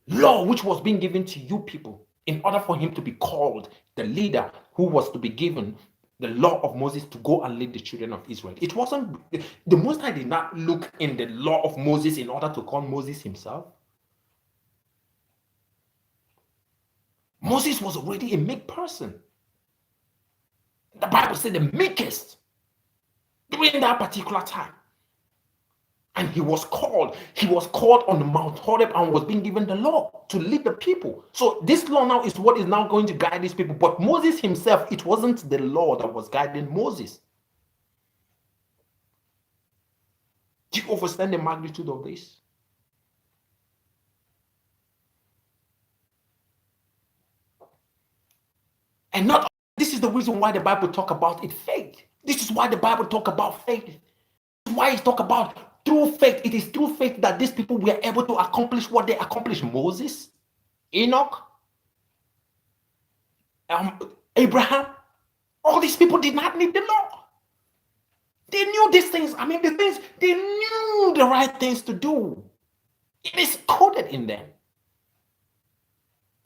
law which was being given to you people in order for him to be called the leader who was to be given the law of Moses to go and lead the children of Israel. It wasn't, the Most High did not look in the law of Moses in order to call Moses himself. Moses was already a meek person. The Bible said the meekest during that particular time. And he was called on the Mount Horeb and was being given the law to lead the people. So this law now is what is now going to guide these people. But Moses himself, it wasn't the law that was guiding Moses. Do you understand the magnitude of this? And not this is the reason why the Bible talk about it faith. This is why the Bible talk about faith. This is why it talk about through faith. It is through faith that these people were able to accomplish what they accomplished. Moses, Enoch, Abraham, all these people did not need the law. They knew these things. I mean, they knew the right things to do. It is coded in them.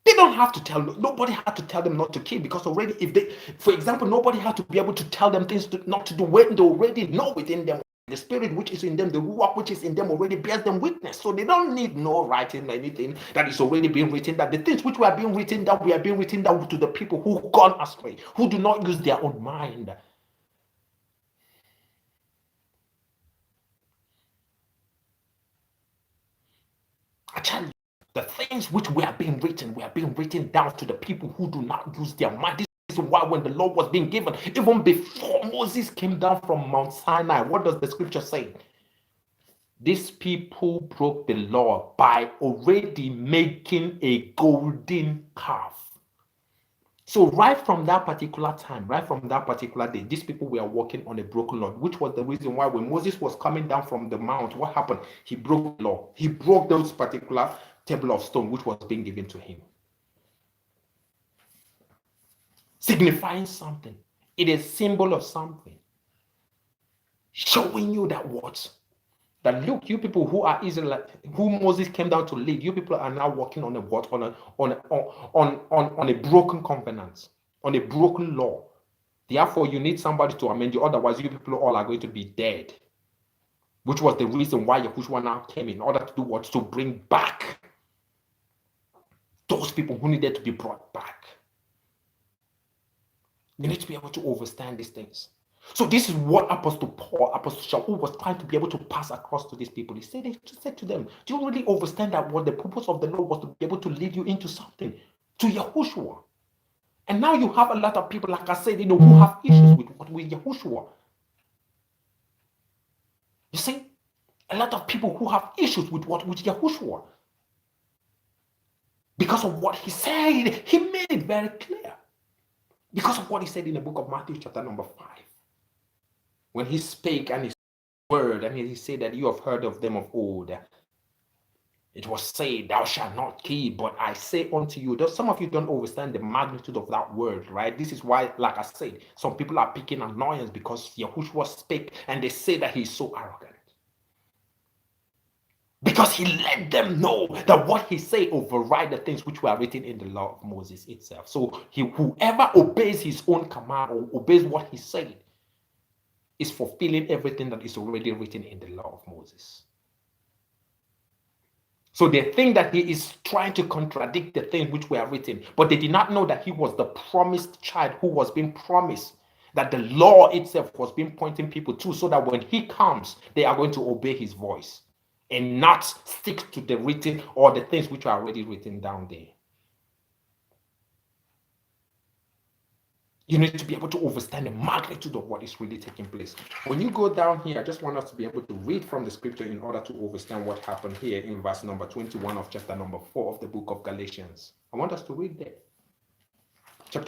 They don't have to tell, nobody had to tell them not to kill, because already if they, for example, nobody had to be able to tell them things not to do when they already know within them. The spirit which is in them, the ruach which is in them already bears them witness. So they don't need no writing or anything that is already being written, that the things which were being written down, we are being written down to the people who gone astray, who do not use their own mind. I tell you, the things which were being written down to the people who do not use their mind. This is why when the law was being given, even before Moses came down from Mount Sinai, what does the scripture say? These people broke the law by already making a golden calf. So right from that particular time, right from that particular day, these people were working on a broken law, which was the reason why when Moses was coming down from the mount, what happened? He broke the law. He broke those particular table of stone which was being given to him, signifying something. It is a symbol of something, showing you that what? That look, you people who are Israelites, who Moses came down to lead, you people are now working on a what? On a broken covenant, on a broken law. Therefore, you need somebody to amend you. Otherwise, you people all are going to be dead. Which was the reason why Yahushua now came in order to do what? To bring back those people who needed to be brought back. You need to be able to understand these things. So this is what Apostle Paul, Apostle Shaul was trying to be able to pass across to these people. He said to them, do you really understand that what the purpose of the law was to be able to lead you into something, to Yahushua? And now you have a lot of people, like I said, who have issues with Yahushua. You see, a lot of people who have issues with Yahushua. Because of what he said, he made it very clear. Because of what he said in the book of Matthew chapter number 5. When he spake and his word, and he said that you have heard of them of old. It was said, thou shalt not kill, but I say unto you, some of you don't understand the magnitude of that word, right? This is why, like I said, some people are picking annoyance because Yahushua spake and they say that he's so arrogant. Because he let them know that what he said override the things which were written in the law of Moses itself. So whoever obeys his own command or obeys what he said is fulfilling everything that is already written in the law of Moses. So they think that he is trying to contradict the things which were written, but they did not know that he was the promised child who was being promised, that the law itself was being pointing people to, so that when he comes, they are going to obey his voice and not stick to the written or the things which are already written down there. You need to be able to understand the magnitude of what is really taking place. When you go down here, I just want us to be able to read from the scripture in order to understand what happened here in verse number 21 of chapter number 4 of the book of Galatians. I want us to read there. Book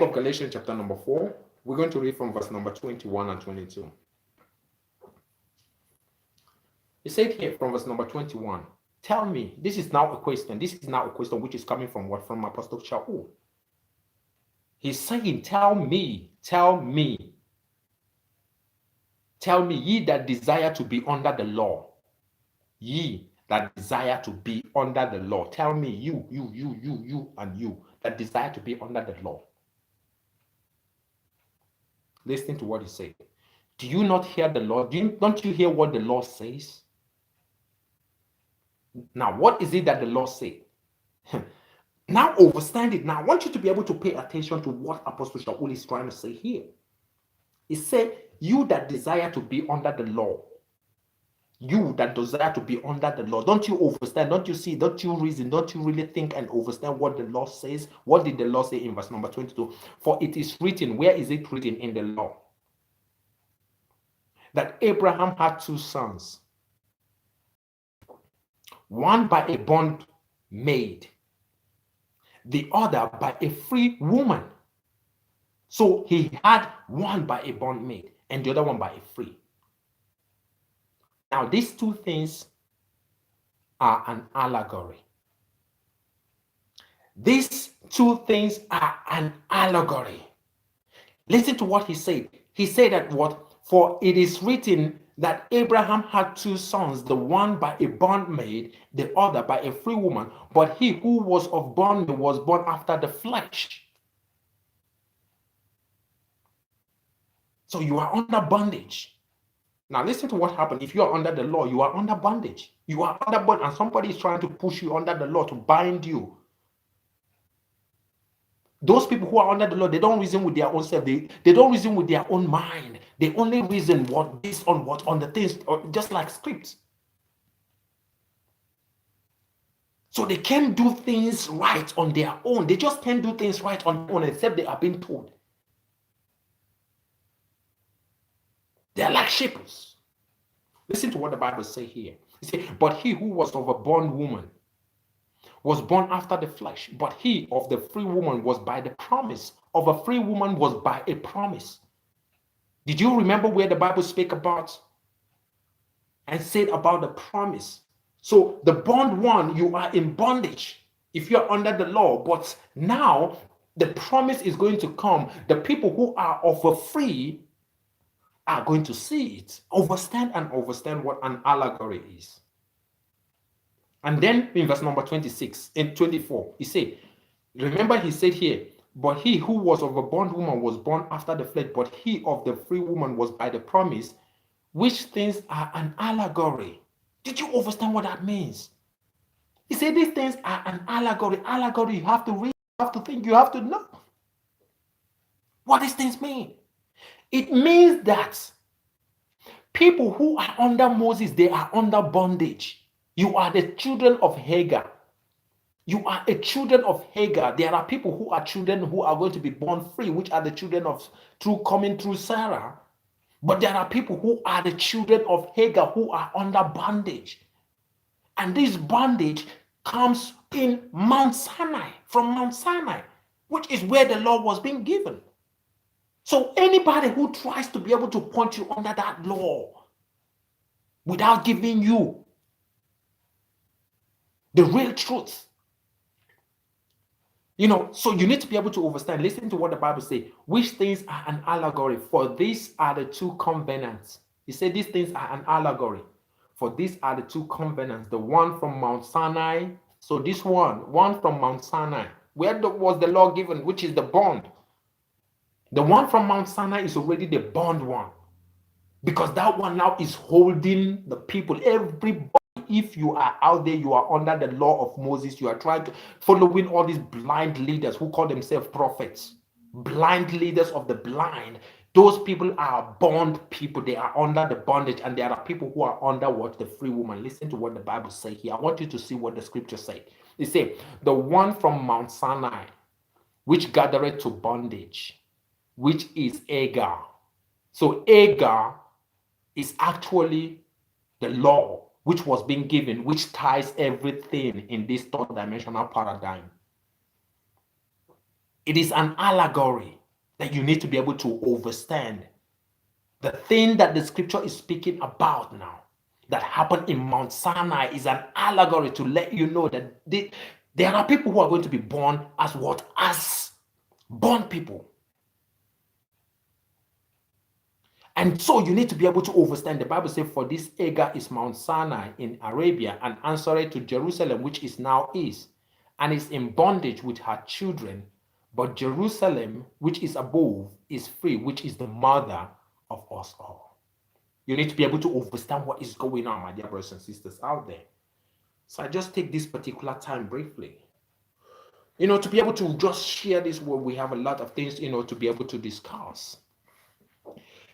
of Galatians, chapter number 4, We're going to read from verse number 21 and 22. It said here from verse number 21, tell me, this is now a question. This is now a question which is coming from what? From Apostle Shaul. He's saying, tell me, ye that desire to be under the law. Ye that desire to be under the law. Tell me, you, and you that desire to be under the law. Listen to what he said. Do you not hear the law? Don't you hear what the law says? Now, what is it that the law says? Now, understand it. Now, I want you to be able to pay attention to what Apostle Shaul is trying to say here. He said, you that desire to be under the law. You that desire to be under the law. Don't you understand? Don't you see? Don't you reason? Don't you really think and understand what the law says? What did the law say in verse number 22? For it is written, where is it written in the law? That Abraham had two sons. One by a bondmaid, the other by a free woman. So he had one by a bondmaid and the other one by a free. Now, these two things are an allegory. These two things are an allegory. Listen to what he said. He said that what? For it is written that Abraham had two sons, the one by a bondmaid, the other by a free woman. But he who was of bondmaid was born after the flesh. So you are under bondage. Now listen to what happened. If you are under the law, you are under bondage. You are under bondage, and somebody is trying to push you under the law to bind you. Those people who are under the law, they don't reason with their own self. They don't reason with their own mind. They only reason based on the things, just like scripts. So they can't do things right on their own. They just can't do things right on their own except they are being told. They are like shepherds. Listen to what the Bible says here. It says, but he who was of a bondwoman was born after the flesh, but he of the free woman was by the promise. Of a free woman was by a promise. Did you remember where the Bible spoke about and said about the promise? So the bond one, you are in bondage if you're under the law, but now the promise is going to come. The people who are of a free are going to see it, understand what an allegory is. And then in verse number 26 and 24, he said, remember he said here, but he who was of a bondwoman was born after the flesh, but he of the free woman was by the promise, which things are an allegory. Did you understand what that means? He said these things are an allegory. Allegory, you have to read, you have to think, you have to know what these things mean. It means that people who are under Moses, they are under bondage. You are the children of Hagar. You are a children of Hagar. There are people who are children who are going to be born free, which are the children of coming through Sarah. But there are people who are the children of Hagar who are under bondage. And this bondage comes in Mount Sinai, from Mount Sinai, which is where the law was being given. So anybody who tries to be able to point you under that law without giving you the real truth, so you need to be able to understand. Listen to what the Bible says. Which things are an allegory? For these are the two covenants. He said these things are an allegory. For these are the two covenants. The one from Mount Sinai. So this one from Mount Sinai. Where was the law given? Which is the bond. The one from Mount Sinai is already the bond one. Because that one now is holding the people. Everybody. If you are out there, you are under the law of Moses, you are trying to following all these blind leaders who call themselves prophets, blind leaders of the blind. Those people are bond people. They are under the bondage, and there are people who are under what? The free woman. Listen to what the Bible says here. I want you to see what the scripture says. It says, the one from Mount Sinai, which gathered to bondage, which is Hagar. So Hagar is actually the law which was being given, which ties everything in this third dimensional paradigm. It is an allegory. that you need to be able to understand. The thing that the scripture is speaking about now, that happened in Mount Sinai, is an allegory to let you know that there are people who are going to be born as what? As born people. And so you need to be able to understand. The Bible says, for this Hagar is Mount Sinai in Arabia, and answereth to Jerusalem, which is now is, and is in bondage with her children. But Jerusalem, which is above, is free, which is the mother of us all. You need to be able to understand what is going on, my dear brothers and sisters out there. So I just take this particular time briefly, to be able to just share this where we have a lot of things, to be able to discuss,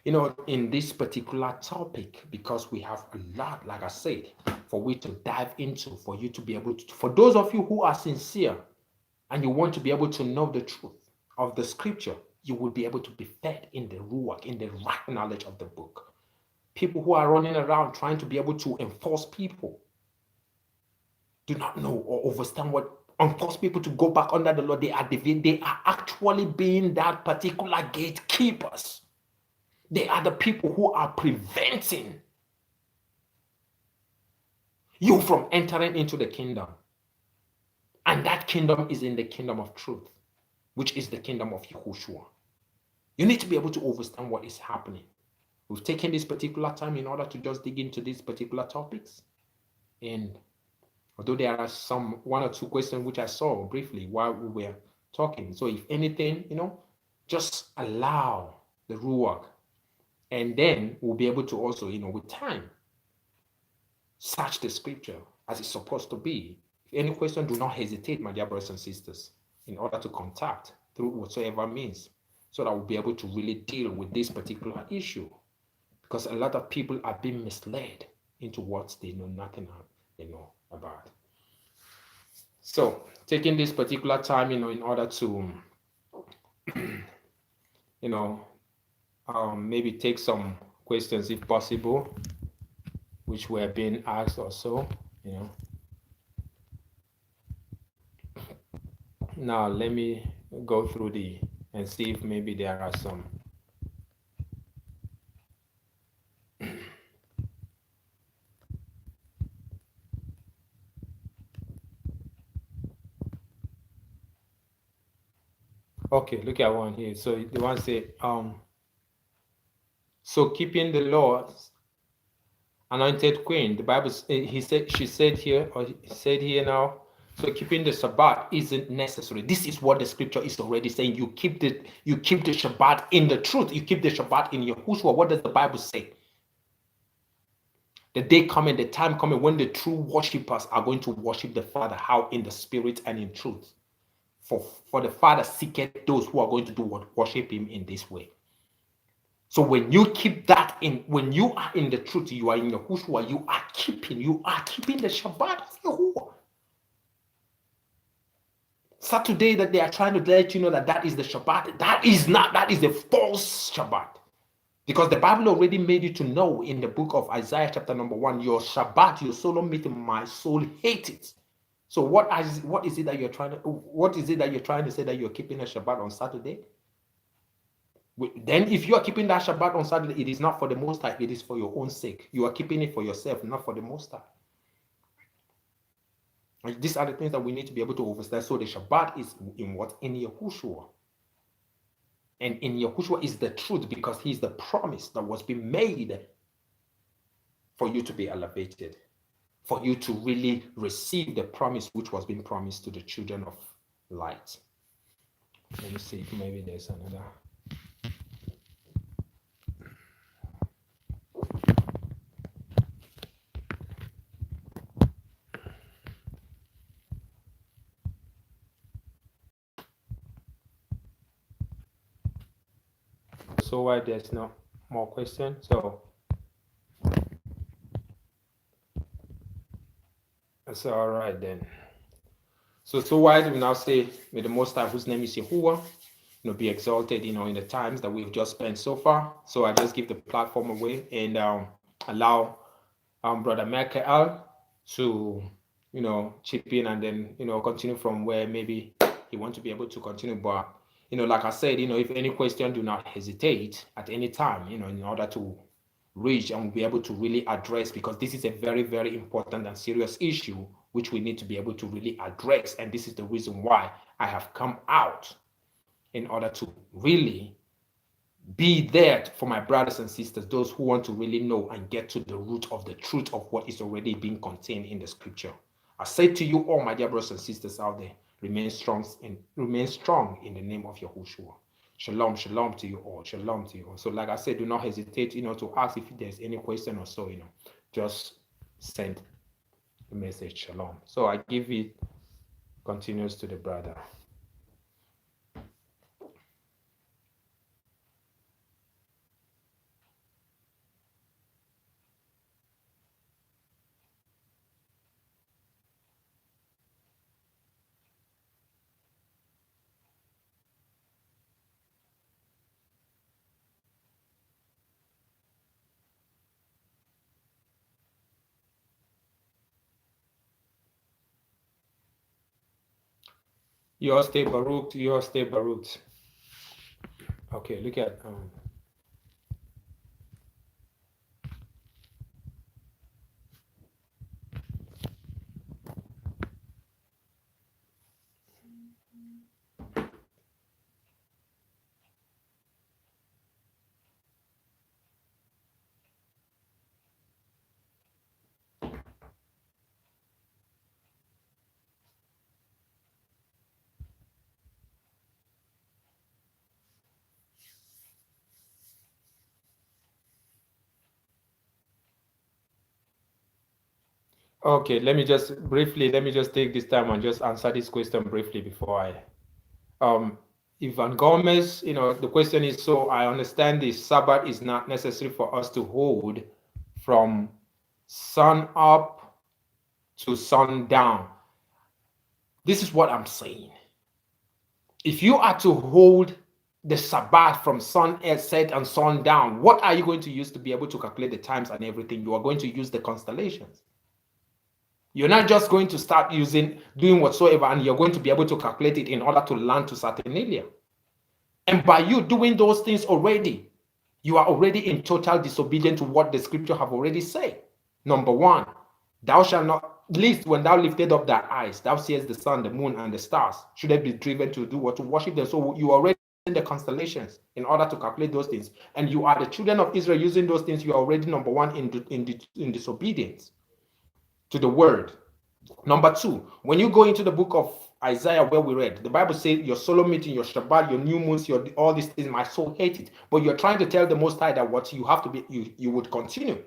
in this particular topic, because we have a lot, like I said, for we to dive into, for you to be able to, for those of you who are sincere and you want to be able to know the truth of the scripture, you will be able to be fed in the ruach, in the right knowledge of the book. People who are running around trying to be able to enforce people do not know or understand what enforce people to go back under the law. They are actually being that particular gatekeepers. They are the people who are preventing you from entering into the kingdom. And that kingdom is in the kingdom of truth, which is the kingdom of Yahushua. You need to be able to understand what is happening. We've taken this particular time in order to just dig into these particular topics. And although there are one or two questions which I saw briefly while we were talking. So if anything, just allow the ruach. And then we'll be able to also, with time, search the scripture as it's supposed to be. If any question, do not hesitate, my dear brothers and sisters, in order to contact through whatsoever means, so that we'll be able to really deal with this particular issue. Because a lot of people are being misled into what they know nothing about. So taking this particular time, in order to, maybe take some questions if possible, which were being asked or so, Now let me go through and see if maybe there are some. Okay, look at one here. So the one say, so keeping the laws, anointed queen. The Bible, she said here now. So keeping the Shabbat isn't necessary. This is what the scripture is already saying. You keep the Shabbat in the truth. You keep the Shabbat in Yahushua. What does the Bible say? The day coming, the time coming when the true worshippers are going to worship the Father. How? In the spirit and in truth. For the Father seeketh those who are going to do what? Worship him in this way. So when you keep that when you are in the truth, you are in Yahushua, you are keeping the Shabbat of Yahuwah. Saturday that they are trying to let you know that is the Shabbat. That is not, that is a false Shabbat. Because the Bible already made you to know in the book of Isaiah chapter number 1, your Shabbat, your solemn meeting, my soul hates it. So what is it that you're trying to say that you're keeping a Shabbat on Saturday? Then if you are keeping that Shabbat on Saturday, it is not for the Most High, it is for your own sake. You are keeping it for yourself, not for the Most High. And these are the things that we need to be able to understand. So the Shabbat is in what? In Yahushua. And in Yahushua is the truth, because he is the promise that was being made for you to be elevated, for you to really receive the promise which was being promised to the children of light. Let me see if maybe there's another. So why there's no more questions? So that's all right then. So why do we now say, may the Most High, whose name is Yahuwah, be exalted, in the times that we've just spent so far. So I just give the platform away and allow Brother Mikhael to, chip in and then, continue from where maybe he wants to be able to continue. But like I said, if any question, do not hesitate at any time, in order to reach and be able to really address, because this is a very, very important and serious issue which we need to be able to really address. And this is the reason why I have come out, in order to really be there for my brothers and sisters, those who want to really know and get to the root of the truth of what is already being contained in the scripture. I say to you, all my dear brothers and sisters out there, remain strong in the name of Yahushua. Shalom, shalom to you all. Shalom to you all. So, like I said, do not hesitate, to ask if there's any question or so, just send the message. Shalom. So I give it continues to the brother. You all stay Baruch. You all stay Baruch. Okay, look at Okay, let me just take this time and just answer this question briefly before I Ivan Gomez, the question is, so I understand the Sabbath is not necessary for us to hold from sun up to sundown. This is what I'm saying. If you are to hold the Sabbath from sunset and sundown, what are you going to use to be able to calculate the times and everything? You are going to use the constellations. You're not just going to start doing whatsoever, and you're going to be able to calculate it in order to land to Saturnalia. And by you doing those things already, you are already in total disobedience to what the scripture have already said. Number one, thou shalt not, least when thou lifted up thy eyes, thou seest the sun, the moon, and the stars. Should they be driven to do what? To worship them. So you are already in the constellations in order to calculate those things. And you are the children of Israel using those things. You are already, number one, in disobedience to the word. Number two, when you go into the book of Isaiah where we read, the Bible says your solemn meeting, your Shabbat, your new moons, all these things, my soul hates it. But you're trying to tell the Most High that what you have to be, you would continue.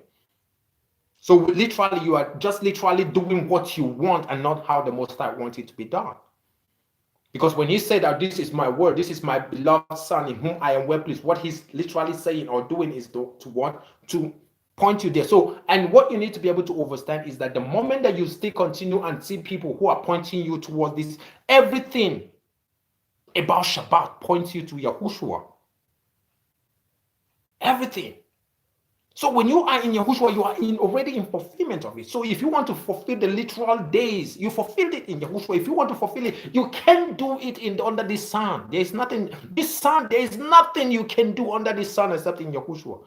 So literally, you are just literally doing what you want and not how the Most High wants it to be done. Because when he said that this is my word, this is my beloved son in whom I am well pleased, what he's literally saying or doing is to what? To point you there. So, and what you need to be able to understand is that the moment that you still continue and see people who are pointing you towards this, everything about Shabbat points you to Yahushua. Everything. So when you are in Yahushua, you are already in fulfillment of it. So if you want to fulfill the literal days, you fulfilled it in Yahushua. If you want to fulfill it, you can't do it under this sun. There is nothing. This sun, there is nothing you can do under this sun except in Yahushua.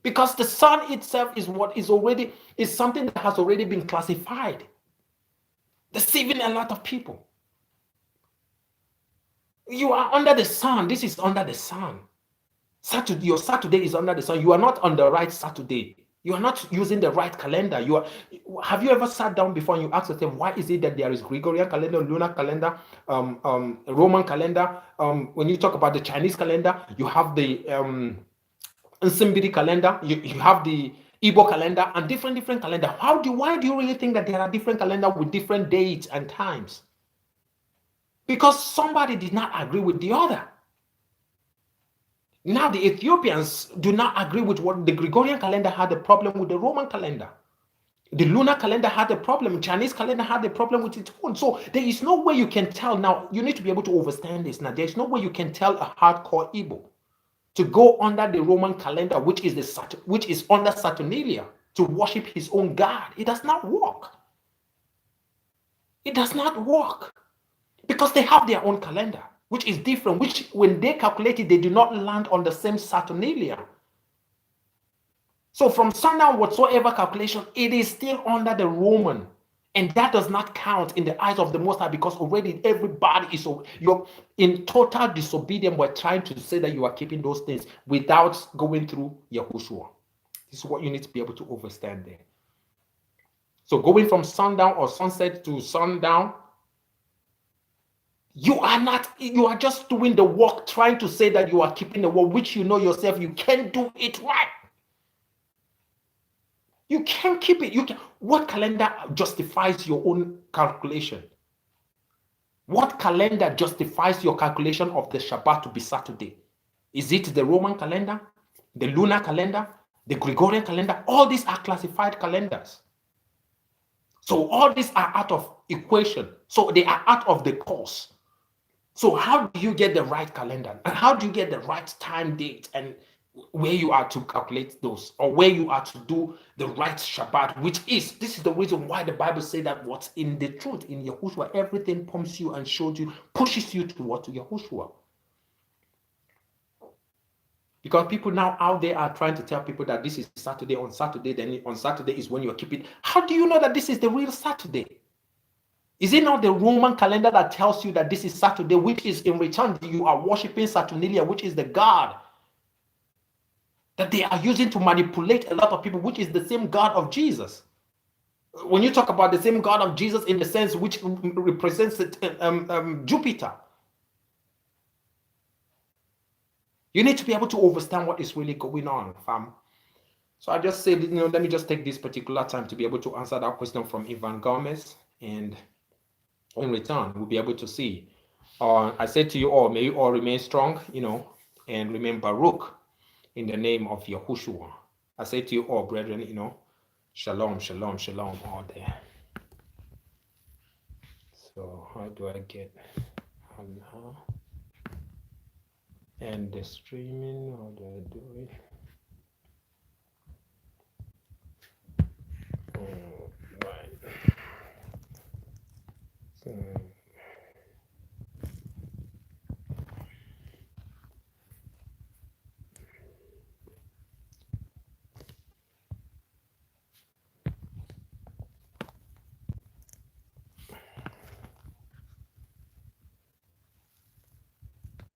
Because the sun itself is what is something that has already been classified, deceiving a lot of people. You are under the sun. This is under the sun. Saturday, your Saturday is under the sun. You are not on the right Saturday. You are not using the right calendar. Have you ever sat down before and you ask yourself, why is it that there is Gregorian calendar, lunar calendar, Roman calendar? When you talk about the Chinese calendar, you have the Nsimbiri calendar, you have the Igbo calendar, and different calendar. Why do you really think that there are different calendar with different dates and times? Because somebody did not agree with the other. Now the Ethiopians do not agree with what the Gregorian calendar had a problem with the Roman calendar. The lunar calendar had a problem. Chinese calendar had a problem with its own. So there is no way you can tell. Now you need to be able to understand this. Now there's no way you can tell a hardcore Igbo to go under the Roman calendar, which is under Saturnalia, to worship his own God. It does not work. It does not work because they have their own calendar. which is different, which when they calculate it, they do not land on the same Saturnalia. So from sundown, whatsoever calculation, it is still under the Roman. And that does not count in the eyes of the Most High, because already everybody is, you're in total disobedience. We're trying to say that you are keeping those things without going through Yahushua. This is what you need to be able to understand there. So going from sundown or sunset to sundown, you are just doing the work, trying to say that you are keeping the work, which you know yourself, you can't do it right. You can't keep it. What calendar justifies your own calculation? What calendar justifies your calculation of the Shabbat to be Saturday? Is it the Roman calendar, the lunar calendar, the Gregorian calendar? All these are classified calendars. So all these are out of equation. So they are out of the course. So how do you get the right calendar? And how do you get the right time date and where you are to calculate those, or where you are to do the right Shabbat, this is the reason why the Bible says that what's in the truth, in Yahushua, everything pumps you and shows you, pushes you toward to Yahushua. Because people now out there are trying to tell people that this is Saturday, on Saturday, then on Saturday is when you're keeping. How do you know that this is the real Saturday? Is it not the Roman calendar that tells you that this is Saturday, which is in return you are worshiping Saturnalia, which is the God that they are using to manipulate a lot of people, which is the same God of Jesus? When you talk about the same God of Jesus in the sense which represents Jupiter, you need to be able to understand what is really going on, fam. So I just said, let me just take this particular time to be able to answer that question from Ivan Gomez, and in return, we'll be able to see. I said to you all, may you all remain strong, and remain Baruch in the name of Yahushua. I say to you all, brethren, shalom, shalom, shalom, all there. So how do I get and the streaming? How do I